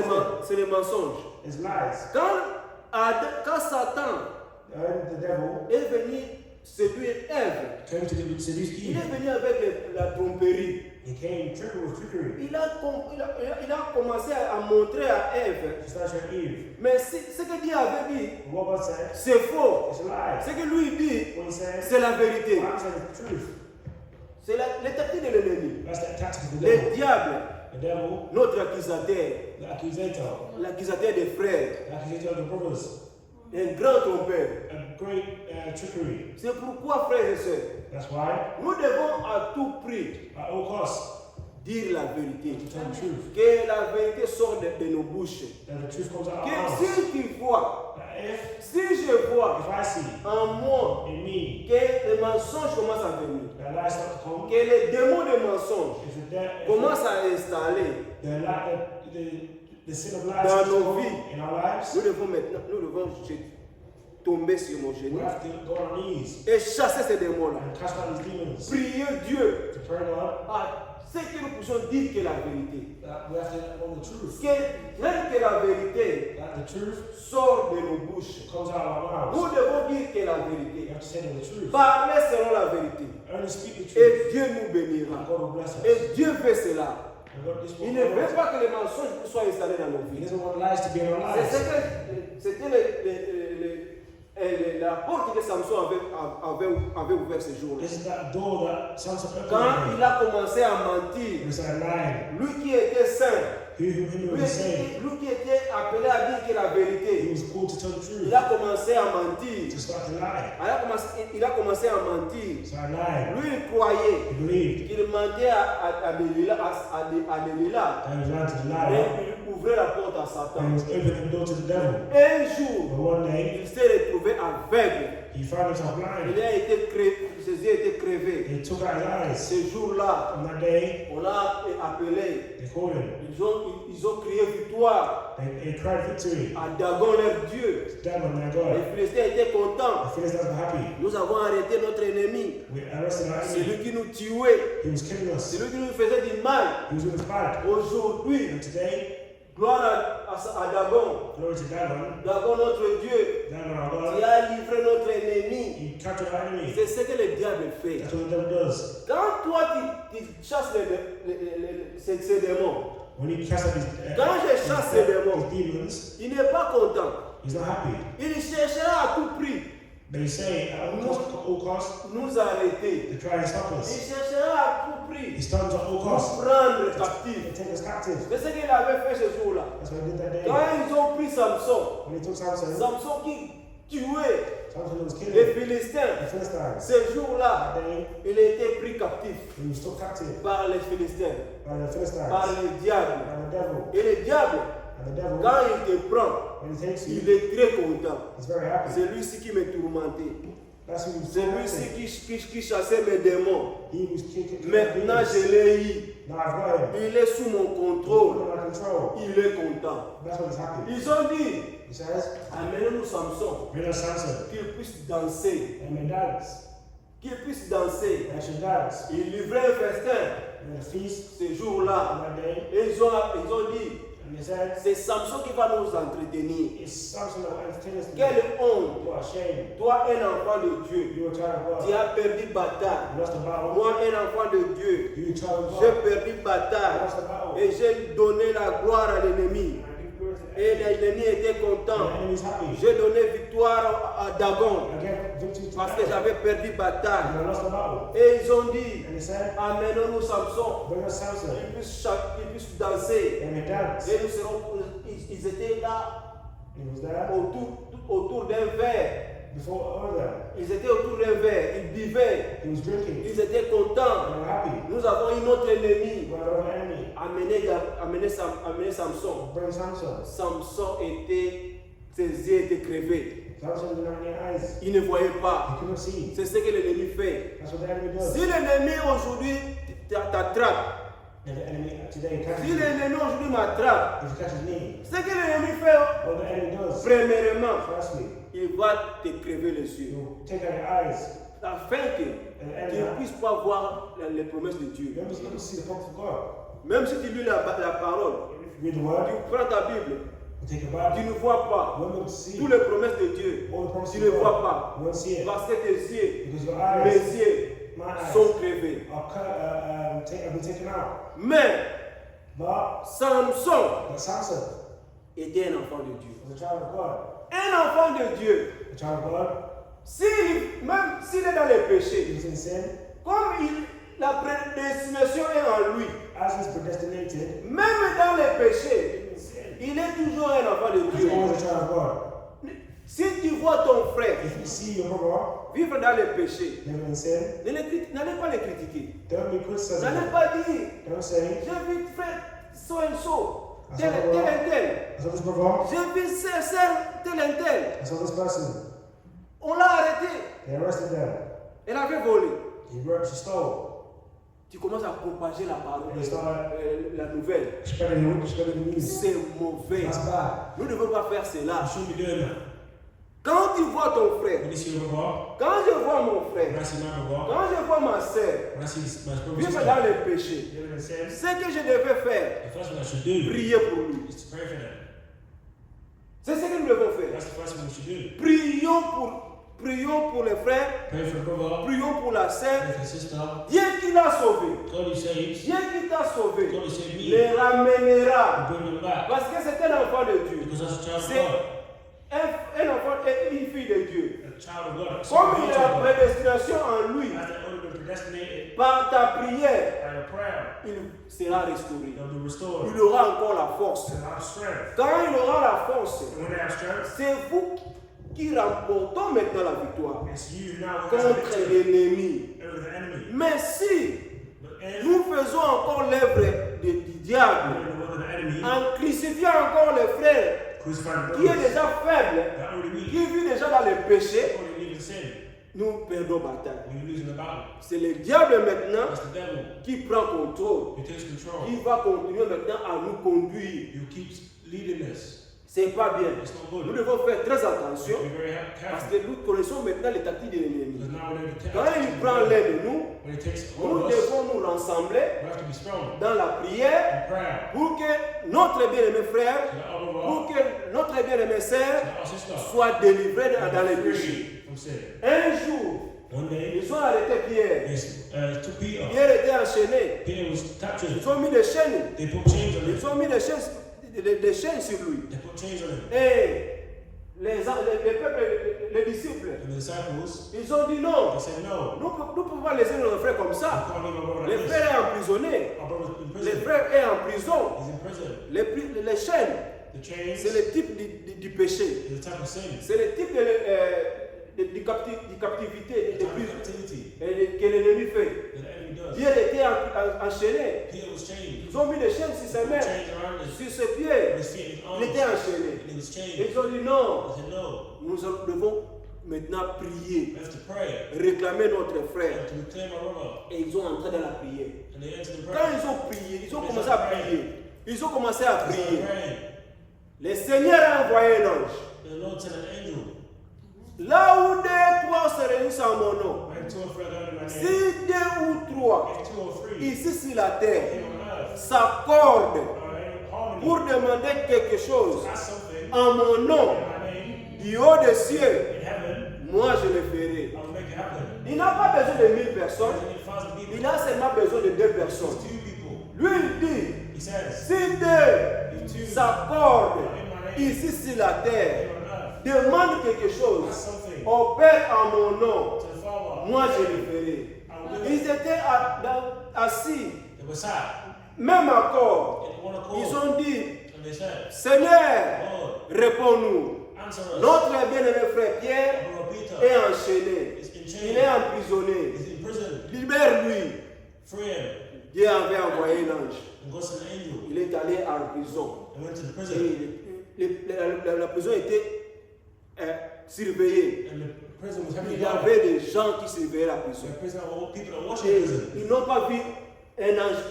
les mensonges.
is lies.
Quand Satan
And the devil
est venu séduire Ève,
came to seduce
il
Eve.
est venu avec la tromperie.
He came with trickery.
Il a commencé à montrer à Ève.
He started showing Eve.
Mais ce que Dieu avait dit,
What God said,
c'est faux.
it's a lie.
Ce que lui dit,
What he said,
c'est la vérité.
I'm saying the truth.
C'est les tactiques de l'ennemi.
That's the tactic of the
Le
devil.
diable,
The devil,
notre accusateur,
the accusator,
l'accusateur des frères,
the accusator of the brothers,
un grand trompeur.
a great trickery.
C'est pourquoi, frères et sœurs,
That's why,
nous devons à tout prix
at all costs,
dire la vérité.
to tell the truth.
Que la vérité sorte de nos bouches.
That the truth comes out of
Que
our mouths.
si tu vois,
That
si je vois
if I see
en moi
in me
que les mensonges commencent à venir,
that lies start to come,
que les démons de mensonges
if
commencent à installer,
the sin of lies
Dans
starts to
nos
come
vies.
in our lives,
nous devons tomber sur nos
we
genoux
have to go on our knees
et chasser ces démons-là.
and cast out these demons.
Prier Dieu
To pray God
à ce que nous puissions dire que la vérité.
that we have to know the truth.
Que même que la vérité
That the truth
sort de nos bouches,
comes out of our
nous
mouths.
devons dire que la
We
vérité.
have to say the truth.
Parler selon la vérité.
Only speak the truth.
Et Dieu nous
And
bénira.
God will bless us.
Et Dieu fait cela.
And God, this
Il
will
ne veut
bless us.
pas que les mensonges soient installés dans nos
He
vies.
doesn't want lies to be in our
C'est
lives.
c'était la porte que Samson avait ouverte ce jour-là.
This is that door that Samson
Quand
opened.
il a commencé à mentir,
He started lying.
lui qui était saint,
Who
lui
was saying?
qui était appelé à dire que la
He
vérité,
was called to tell the truth.
il a commencé à mentir.
To start to lie.
Il a commencé à mentir.
Started lying.
Lui, il croyait
He believed.
qu'il mentait à Delilah,
And he lied to
et
Delilah.
il ouvrait la porte à
And he
Satan.
was opening the door to the devil.
Un jour,
But one day,
il s'est retrouvé aveugle.
he found himself blind.
Ses yeux étaient crevés.
He took out his eyes.
Ce jour-là,
On that day,
on l'a appelé.
they called him.
Ils ont crié victoire
They cried victory.
à Dagon, leur Dieu.
Dagon, their
Les
God.
Philistins étaient contents.
The Philistines were happy.
Nous avons arrêté notre ennemi.
We arrested our
C'est
enemy.
lui qui nous tuait.
He was killing us.
C'est lui qui nous faisait du mal.
He was with us bad.
Aujourd'hui,
And today,
gloire à Dagon.
glory to Dagon.
Dagon, notre Dieu,
Dagon, our
qui
God.
a livré notre ennemi.
He captured our enemy.
C'est ce que le diable fait.
That's what the devil does.
Quand toi, tu chasses ces démons,
When he casts out
Quand je chasse ces démons,
his demons,
il n'est pas content.
he's not happy.
Il cherchera à tout prix
They say at all costs,
nous arrêter.
they try and stop
Il
us.
cherchera à tout prix
He stands at all
nous
costs
prendre
to
captifs.
take us captive.
C'est ce qu'il avait fait ce jour-là.
That's what he did that day.
Quand ils ont pris Samson,
When he took Samson,
Samson qui tuait
Samson was
les
killing
Philistins,
the Philistines.
ce jour-là,
That day,
il a été pris captif
he was took captive
par les Philistins,
by the Philistines,
par le diable.
by the devil.
Et le diable,
And the devil,
quand il te prend,
when he takes
il
you,
est très content.
he's very happy.
C'est lui-ci qui me tourmentait.
That's who he was
C'est lui-ci
tormenting.
qui chassait mes démons.
He was kicking.
Maintenant, je l'ai eu.
Now I've got him.
Il est sous mon
He's
contrôle.
under my control.
Il est content.
That's what he's happy.
Ils ont dit,
He says,
amenez-nous Samson,
bring us Samson.
qu'il puisse danser.
And may dance.
Qu'il puisse danser.
And should dance.
Il livrait un festin.
And the feast,
ce jour-là,
that day,
ils ont dit,
and they said,
c'est Samson qui va nous entretenir.
it's Samson that will entertain us today.
Quelle honte!
You are ashamed.
Toi, un enfant de Dieu,
You are a child of
tu
God.
as perdu bataille.
You lost the battle.
Moi, un enfant de Dieu,
You a child of
j'ai
God.
perdu
You
bataille.
lost the battle.
Et j'ai donné la gloire à l'ennemi.
And I give glory to the
Et
enemy.
l'ennemi était
And
content.
the enemy is happy.
J'ai donné victoire à Dagon
I gave victory to
parce que
them.
j'avais perdu bataille.
And I lost the battle.
Et ils ont dit,
And he said,
amenons-nous Samson.
bring us Samson.
Ils puissent danser.
And they danced.
Et nous serons, ils étaient là
He was there
autour d'un verre.
before all of them.
Ils étaient autour d'un verre. Ils buvaient.
He was drinking.
Ils étaient contents.
And they were happy.
Nous avons un autre ennemi.
We had our own enemy.
Amener Samson.
Bring Samson.
Samson était, ses yeux étaient crevés.
Samson did not have any eyes.
Il ne voyait
He
pas.
couldn't see.
C'est ce que l'ennemi fait.
That's what the enemy does.
Si l'ennemi aujourd'hui t'attrape,
And the enemy today
si
catches you.
l'ennemi aujourd'hui m'attrape,
If he catches me,
ce que l'ennemi fait,
what the enemy does,
premièrement,
firstly,
il va te crever les
he
yeux.
will take out your eyes.
Afin que
And the
tu ne
enemy,
puisses pas voir les promesses de Dieu.
remember, you can see the promise of God.
Même si tu lis la parole,
If you read the word,
tu prends ta Bible,
you take a
tu
Bible,
ne vois
you
pas
won't be able to see
toutes les promesses de Dieu.
all the promises
Tu ne
of
vois
God.
pas.
You won't see it.
Parce que tes yeux,
Because your
mes
eyes,
yeux
my eyes,
sont crevés.
have been taken out.
Mais
But
Samson
Samson
était un enfant de Dieu.
was a child of God.
Un enfant de Dieu,
A child of God,
même s'il est dans les
he
péchés,
was in sin.
comme la prédestination est en lui,
As he's predestinated,
même dans les péchés,
in sin,
il est toujours un enfant de
he's
Dieu.
always a child of God.
Si tu vois ton frère
If you see your brother
vivre dans les péchés,
living in sin,
n'allez pas les critiquer.
don't be criticizing
N'allez
him.
pas dire,
Don't say,
j'ai vu frère so and so, tel et tel.
I saw this brother,
J'ai vu sœur tel et tel.
I saw this person.
On l'a arrêté.
They arrested them.
Elle avait volé.
She stole.
Tu commences à propager la parole,
And you start
la nouvelle.
spreading the news.
C'est mauvais.
That's bad.
Nous ne devons pas faire
You
cela.
shouldn't be doing that.
Quand tu vois ton frère,
When you see your brother,
quand je vois mon
when
frère,
I see my brother,
quand je vois ma sœur
when I see my brother
vivre
sister
dans les péchés,
living in sin,
ce que je devais faire,
the first thing I should do
prier pour lui.
is to pray for them.
C'est ce que nous devons faire.
That's the first thing we should do.
Prions pour les frères,
Pray for the brother,
prions pour la sœur.
pray for the sister.
Dieu qui l'a sauvé,
God who saves,
Dieu qui t'a sauvé,
God who saved me,
les ramènera.
will bring them back.
Parce que c'est un enfant de Dieu.
Because that's a child of
C'est
God.
un enfant et une fille de Dieu.
A child of God.
Comme il a la
As
prédestination en lui,
they've already been predestinated
par ta prière,
by your prayer,
il sera restauré.
they'll be restored.
Il aura encore la force.
They'll have strength.
Quand il aura la force,
And when they have strength,
c'est vous qui remportons maintenant la victoire
it's you now who has the
contre
victory
l'ennemi.
over the enemy.
Mais si
But if
nous faisons encore l'œuvre du
you're
diable,
in the will of the enemy,
en crucifiant encore les frères
crucifying
qui est
brothers
déjà faible,
that already weak,
qui vit déjà dans les péchés,
already live in sin,
nous perdons bataille.
when you're losing the battle,
C'est le diable maintenant
that's the devil
qui prend contrôle.
who takes control.
Il va continuer maintenant à nous conduire.
You keep leading us.
C'est pas bien.
It's not
Nous
good.
devons faire très
You
attention
have to be very
parce
careful.
que nous connaissons maintenant les tactiques de l'ennemi.
Because now when
Quand il prend l'un de nous,
when it takes
nous
all of us,
devons nous rassembler
we have to be strong
dans la prière
in prayer.
pour que notre bien-aimé frère,
So that our
pour
brother,
que notre bien-aimé sœur
that our sister,
soit délivré dans les
be
péchés.
free from sin.
Un jour,
One day,
ils ont arrêté Pierre.
to Peter.
Pierre était enchaîné.
Peter was captured.
Ils ont mis des chaînes.
They put chains on him.
Ils ont mis des chaînes sur lui.
They put chains on him.
Et les peuples, les disciples,
And the disciples,
ils ont dit non.
they said, no,
Nous ne pouvons pas laisser notre frère comme
we
ça.
can't leave our brother
Le
like
frère
this.
est emprisonné.
Our brother's in
Le
prison.
frère est en prison.
He's in prison.
Les chaînes,
The chains
c'est le type du péché.
is the type of sin.
C'est le type de captivité
The type of captivity
que l'ennemi fait.
that the enemy does.
Pierre était enchaîné.
Peter was chained.
Ils ont mis des chaînes sur ses mains,
Chains around his,
sur ses pieds.
his feet and his
Il
arms.
était enchaîné.
And he was
Et
chained.
ils ont dit non,
They said, no,
nous devons maintenant prier,
we have to pray.
réclamer notre
We
frère.
have to reclaim our brother.
Et ils ont entré dans la prière.
And they entered the
Quand
prayer.
ils ont prié, ils ont commencé à prier. Ils ont commencé à
They started
prier.
praying.
Le Seigneur a envoyé un ange.
The Lord sent an angel.
Là où 2, 3 se réunissent en mon nom,
When 2 or 3 are gathered in my name,
si 2 ou 3
if 2 or 3
ici sur la terre
here on earth
s'accordent
are in harmony
pour demander quelque chose
to ask something
en mon nom,
in my name,
du haut des cieux,
in heaven,
moi je le ferai.
I will make it happen.
Il n'a pas besoin de 1000 personnes,
There's only 1,000 people.
il a seulement besoin de 2 personnes.
It's 2 people.
Lui il dit,
He says,
si 2
if 2
s'accordent
are in my name,
ici sur la terre,
here on earth,
demande quelque chose
ask something
au Père en mon nom,
to the Father,
moi je le ferai.
I will do
Ils
it.
étaient assis,
They were sat
même encore.
in one
Ils
accord,
ont dit,
and they said,
Seigneur,
Lord,
réponds-nous.
answer us.
Notre bien-aimé frère Pierre
Brother Peter
est enchaîné.
is in
Il est
chains.
emprisonné.
He's in prison.
Libère-lui.
Free him.
Dieu avait envoyé l'ange.
And God sent an angel
Il est allé en prison.
and went to the
Et
prison.
la prison était surveillée.
And the prison was heavily
Il y
guarded.
avait des gens qui surveillaient la prison.
So the prison were all people that were watching
Et
the prison.
ils n'ont pas vu un ange,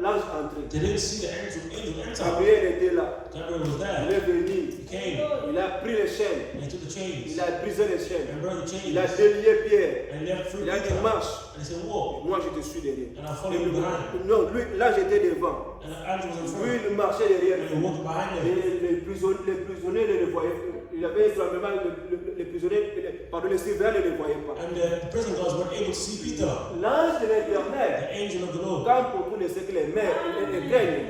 l'ange entrer.
They didn't see the angel enter.
Gabriel était là.
Gabriel was
Il
there.
est venu.
He came
Il a pris les chaînes.
and he took the chains
Il a brisé les chaînes.
and broke the chains.
Il a délié Pierre.
And he left through
Il a dit
Peter.
marche.
And he said, walk.
Moi je te suis derrière.
And I follow you behind.
Non, lui, là j'étais devant.
And the angel was in
Lui
front.
il marchait derrière.
And he walked behind
Et
him.
les prisonniers ne le voyaient pas. Il avait un tremblement, les prisonniers, pardon, les surveillants ne le voyaient pas.
And the prison guards weren't able to see Peter.
L'ange de
The
l'éternel,
angel of the Lord
quand pour tous les siècles, les mains, les règne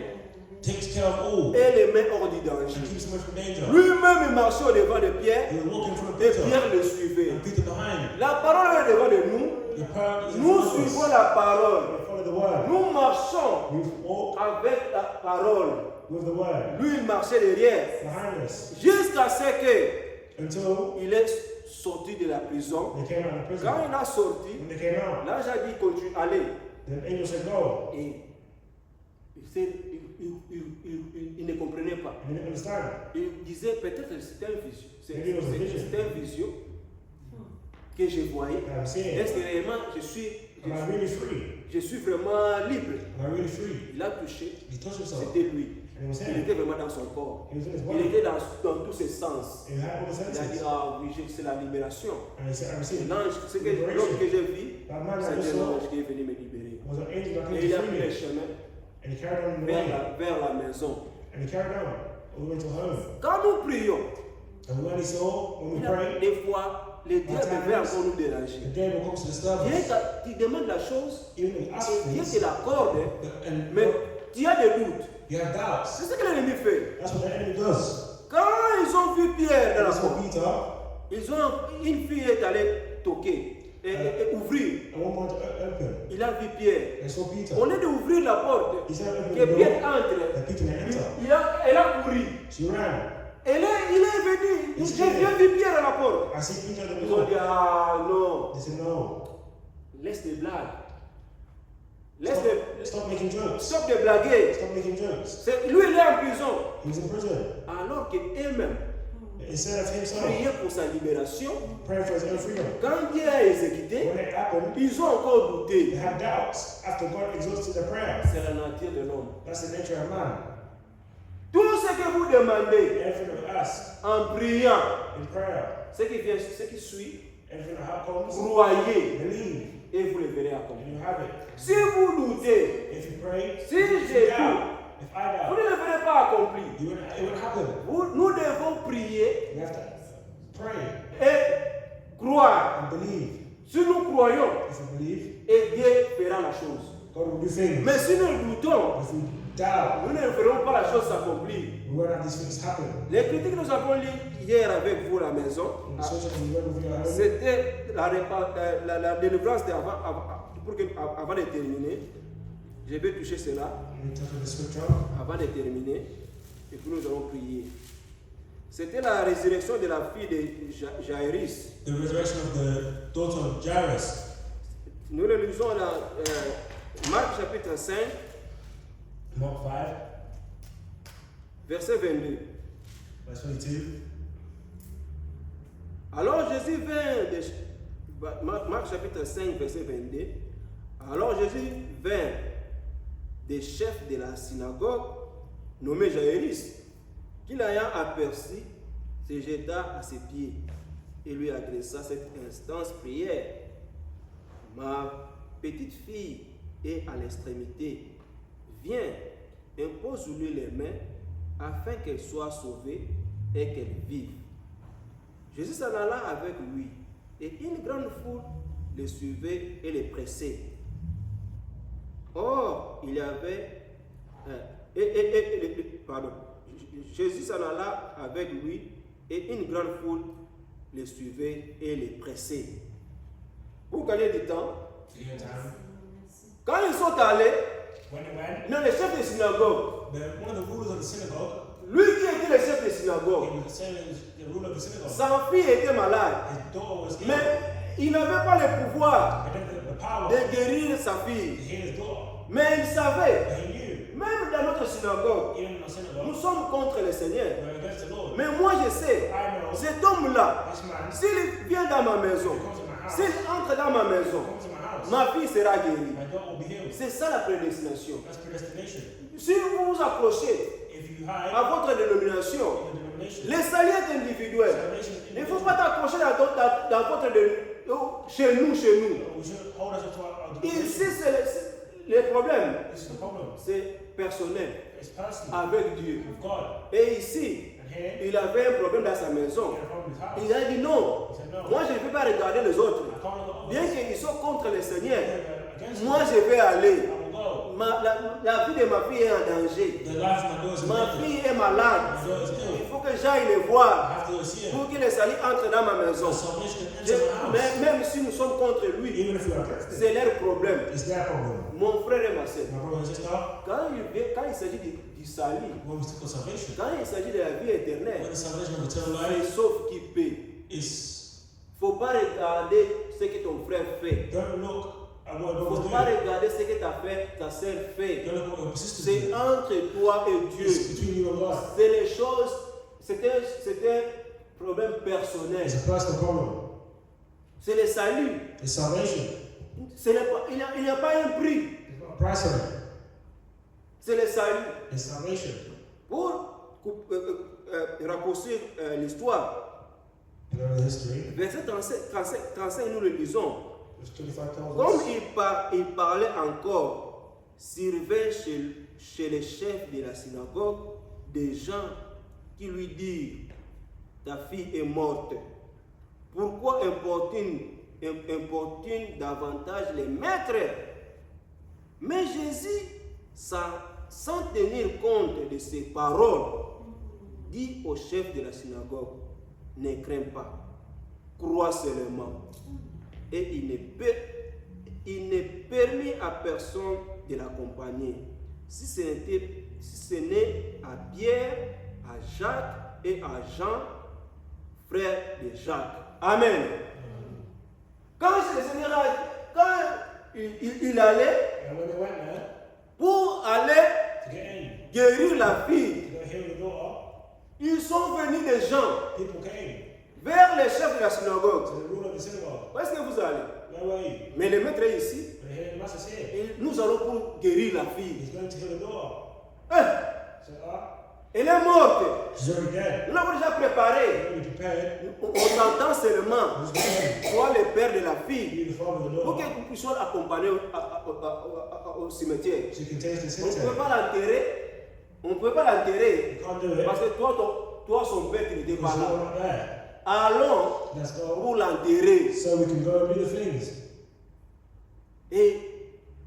takes care of all
et les met hors du danger.
and keeps them away from danger.
Lui-même il marchait au devant de Pierre
He was walking in front of
et
Peter
Pierre le suivait.
and Peter behind.
La parole est devant de nous.
The parent is in
Nous
front of us.
suivons la parole.
We follow the word.
Nous marchons
We walk
avec la parole.
with the word
Lui, il marchait derrière.
behind us
Jusqu'à ce
until
qu'il est sorti de la prison.
they came out of prison.
Quand il a sorti,
When they came out,
l'ange a dit continue, allez.
the angel said, go.
Et il ne comprenait pas.
And they didn't understand.
Il disait peut-être que c'était une vision.
Maybe it was a vision.
C'était une vision que je voyais.
And I'm seeing,
Est-ce que réellement
am I really free?
je suis vraiment libre?
Am I really free?
Il a touché,
He touched himself.
c'était lui.
And it was
Il
him.
était vraiment dans son corps.
He was in his
Il
body.
était dans tous ses sens.
He had all the
Il a dit,
senses.
ah oui, c'est la libération.
And he said, I received
L'ange, ce que l'homme que j'ai vu,
that man that I just
c'était
saw
l'ange qui est venu me libérer.
was an angel that
Et
came
il a
to
pris
free
le
me.
chemin
And he carried on the way.
vers la maison.
And he carried on all the way to home.
Quand nous prions,
And when he saw, when we prayed,
des fois, le diable veut encore nous déranger.
the devil comes to disturb
Dieu,
us.
tu demandes la chose,
Even if we ask for
Dieu
this,
te l'accorde,
and
mais tu as des doutes.
you have doubts.
C'est ce que l'ennemi fait.
That's what the enemy does.
Quand ils ont vu Pierre dans la
That's what
porte,
Peter,
ils ont, une fille est allée toquer et ouvrir.
at one point open,
Il a vu Pierre.
and saw Peter.
Au lieu d'ouvrir la porte,
He said, open
que
the
Pierre
door,
entre,
that Peter may enter.
elle a couru.
She ran.
Il est venu.
He's
J'ai
here.
vu Pierre à la porte.
I see Peter at the
Ils ont dit,
door.
ah non,
They said, no.
laisse les blagues.
Stop making jokes.
Stop de blaguer.
Stop making jokes.
Lui, il est en prison.
He was in prison.
Alors qu'eux-mêmes
Instead of himself
priaient pour sa libération,
praying for his own freedom,
quand Dieu a exécuté,
when it happened,
ils ont encore douté.
they had doubts after God exhausted their prayer.
C'est la nature de l'homme.
That's the nature of man.
Tout ce que vous demandez
Everything that we ask
en priant,
in prayer,
ce qui vient, ce qui suit,
everything that comes,
croyez
believe,
et vous le verrez accomplir.
and you have it.
Si vous doutez,
If you pray,
si
if
j'ai
you doubt,
doute,
if I
vous
doubt,
ne le verrez pas accompli.
it wouldn't happen.
Nous devons prier
We have to pray
et croire.
and believe.
Si nous croyons,
If we believe,
et Dieu fera la chose.
God will do things.
Mais si nous doutons,
If we doubt,
nous ne verrons pas la chose s'accomplir.
we won't have these things happen.
Les critiques que nous avons lues hier avec vous à la maison,
In the scripture we read with you at home,
c'était la délivrance avant de terminer. Je vais toucher cela
we touch on the scripture.
avant de terminer et puis nous allons prier. C'était la résurrection de la fille de Jairus.
The resurrection of the daughter of Jairus.
Nous le lisons dans Marc chapitre 5,
Mark 5,
verset 22.
verse 22.
Alors Jésus Marc chapitre 5, verset 22. Alors Jésus vint des chefs de la synagogue, nommé Jairus, qui l'ayant aperçu, se jeta à ses pieds et lui adressa cette instance prière. Ma petite fille est à l'extrémité. Viens, impose-lui les mains afin qu'elle soit sauvée et qu'elle vive. Jésus s'en alla avec lui et une grande foule le suivait et le pressait. Or, il y avait... Jésus s'en alla avec lui et une grande foule le suivait et le pressait. Pour gagner du temps, quand ils sont allés, non, le chef de synagogue,
one of the rulers of the synagogue,
lui qui était le chef de synagogue,
he was the ruler of the synagogue.
sa fille était malade,
His daughter was ill.
mais il n'avait pas le pouvoir
He didn't have the power
de guérir sa
to
fille.
heal his daughter.
Mais il savait,
But he knew,
même dans notre synagogue,
even in the
nous
synagogue,
sommes contre le Seigneur.
we're against the Lord.
Mais moi je sais,
I know
cet homme-là,
this man,
s'il vient dans ma maison,
he comes to my house,
s'il entre dans ma maison,
comes to my house,
ma fille sera guérie.
my daughter will be healed.
C'est ça la prédestination.
That's predestination.
Si vous vous accrochez
If you hide
à votre dénomination,
in the denomination,
les salut est individuel.
salvation is
Il ne faut
individual.
pas t'accrocher dans votre chez nous.
We should hold us to our
Ici,
denomination.
c'est le problème.
This is the problem.
C'est personnel
It's personal
avec Dieu.
with God.
Et ici,
And here,
il avait un problème dans sa
he
maison.
had a problem with house.
Il a dit non,
He said, no,
moi je ne peux pas regarder les autres.
I can't look at
Bien
others.
qu'ils soient contre le Seigneur,
They're against
moi
me.
je vais aller.
I will go.
La vie de ma fille est en danger.
The life of my daughter is in
Ma
danger.
fille est malade.
My daughter is
Il
ill.
faut que j'aille les
I
voir
have to go see her.
pour que le salut entre dans ma maison.
So salvation can enter my house.
Même si nous sommes contre lui,
Even if we are against it,
c'est leur problème.
it's their problem.
Mon frère et ma soeur,
My brother and sister,
quand il s'agit du salut,
when we speak of salvation,
quand il s'agit de la vie
when
éternelle,
the salvation of eternal
c'est
life
sauf qui paie.
is,
Il ne faut pas regarder ce que ton frère fait.
don't look at what
Il
God
ne
was
faut pas
doing.
regarder ce que ta soeur fait.
Don't look at what your sister
C'est
did.
entre toi et
It's
Dieu.
between you and God.
C'est les choses, c'est un problème personnel.
It's a personal problem.
C'est le salut.
It's salvation.
Il n'y a pas un prix.
There's not a price on it.
C'est le salut.
It's salvation.
Pour raccourcir l'histoire,
You know the history.
verset 35, nous le lisons.
Verse 25 tells
Comme
us,
il parlait encore, survint chez les chefs de la synagogue des gens qui lui dirent, ta fille est morte. Pourquoi importune davantage les maîtres? Mais Jésus, sans tenir compte de ses paroles, dit au chef de la synagogue, ne crains pas, crois seulement. Et il n'est permis à personne de l'accompagner, si ce n'est à Pierre, à Jacques et à Jean, frère de Jacques. Amen. Quand le Seigneur il allait
and when they went there
pour aller
to get in,
guérir la fille,
to go heal the daughter,
ils sont venus des gens
people came
vers les chefs de la synagogue.
to the ruler of the synagogue.
Où est-ce que vous allez?
Where were you?
Mais le maître est ici.
But here, the master's here.
Et nous allons pour guérir la fille.
He's going to heal the daughter.
Eh,
So,
elle est morte.
she's already dead.
Nous l'avons déjà préparée.
Already prepared.
On t'entend seulement.
Who's going?
Toi, le père de la fille.
Be the father of the
Pour que
daughter.
nous puissions l'accompagner au cimetière.
So you can taste the
On ne
symptom.
peut pas l'enterrer. On ne peut pas l'enterrer.
You can't do it.
Parce que toi son père, tu n'étais pas
Because you're
là.
not there.
Allons
Let's go.
pour l'enterrer.
So we can go and do the things.
Et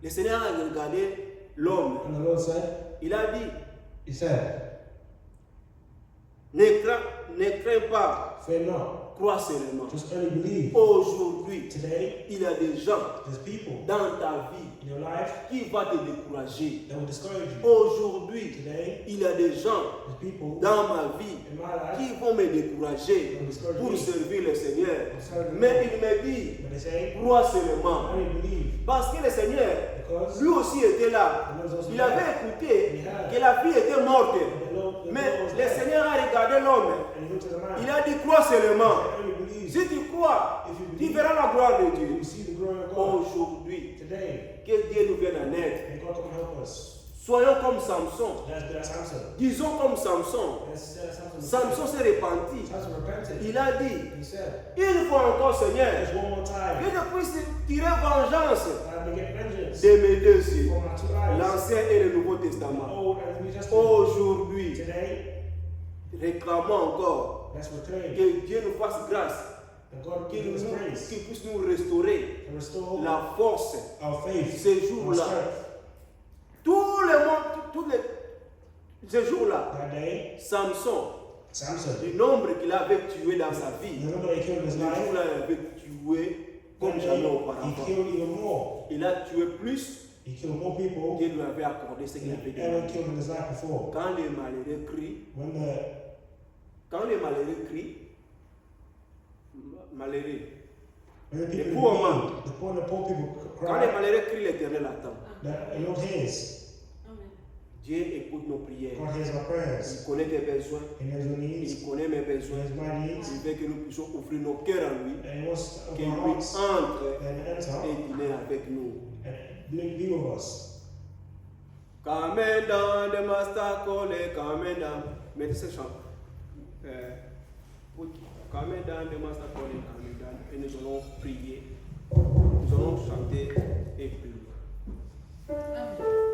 le Seigneur a regardé l'homme.
And the Lord said,
Il a dit,
He said,
ne crains pas,
fear not,
crois seulement.
just only believe.
Aujourd'hui,
Today,
il y a des gens
there's people
dans ta vie
in your life
qui vont te décourager.
that will discourage you.
Aujourd'hui,
Today,
il y a des gens
there's people
dans ma vie
in my life
qui vont me décourager pour servir le Seigneur. Mais il me dit,
when they say,
crois seulement.
only believe.
Parce que le Seigneur,
Because
lui aussi était là.
the Lord's also
Il avait
there.
écouté que la fille était morte.
And the Lord
Mais
was
le
there.
Seigneur a regardé l'homme.
And he looked at the man.
Il a dit, crois seulement.
Only believe.
Si tu crois,
If you
tu
believe,
verras la gloire de
you
Dieu.
will see the glory of God.
Aujourd'hui,
Today,
que Dieu nous vienne en aide.
may God come and help us.
Soyons comme Samson.
Let's be like Samson.
Disons comme Samson.
Let's Samson.
Samson s'est repenti.
Samson repented.
Il a dit,
He said,
une fois encore, Seigneur,
"There's one more
que
time.
je puisse tirer vengeance
And we get vengeance
de mes deux yeux,
from our two eyes.
l'Ancien et le Nouveau
The
Testament.
Old and the New Testament.
Aujourd'hui,
Today,
réclamons encore
let's proclaim
que Dieu nous fasse grâce,
that God
qu'il
give us grace
qu'il puisse nous restaurer
to restore
la force.
our faith,
Ces
our
jours-là,
strength.
tout le monde, tous les ces jours-là,
That day,
Samson,
Samson,
le nombre qu'il avait tué dans sa vie,
the number he killed in
ce
his life,
jour-là, il avait tué comme
that
jamais
day, he
auparavant.
killed even more.
Il a tué plus
He killed more people
qu'il lui avait accordé ce qu'il
than
avait
he ever
demandé.
killed in his life before.
Quand les malheureux crient,
When the
les
people
poor
in
man.
need, the poor people
quand les
cry,
malheureux crient, l'Éternel attend.
the Lord hears.
Dieu écoute nos prières.
God hears our prayers.
Il connaît tes besoins.
He knows your needs.
Il connaît mes
He
besoins.
knows my needs.
Il veut que nous puissions offrir nos cœurs à lui.
And he wants to
Qu'il
open our
puisse
hearts
entre
and
et
enter
dîner avec nous.
and be with us.
Kamenda de mastakole, kamenda. Mettez ce chant. Kamenda de mastakole, kamenda. Et nous allons prier. Nous allons chanter et prier.
Amen.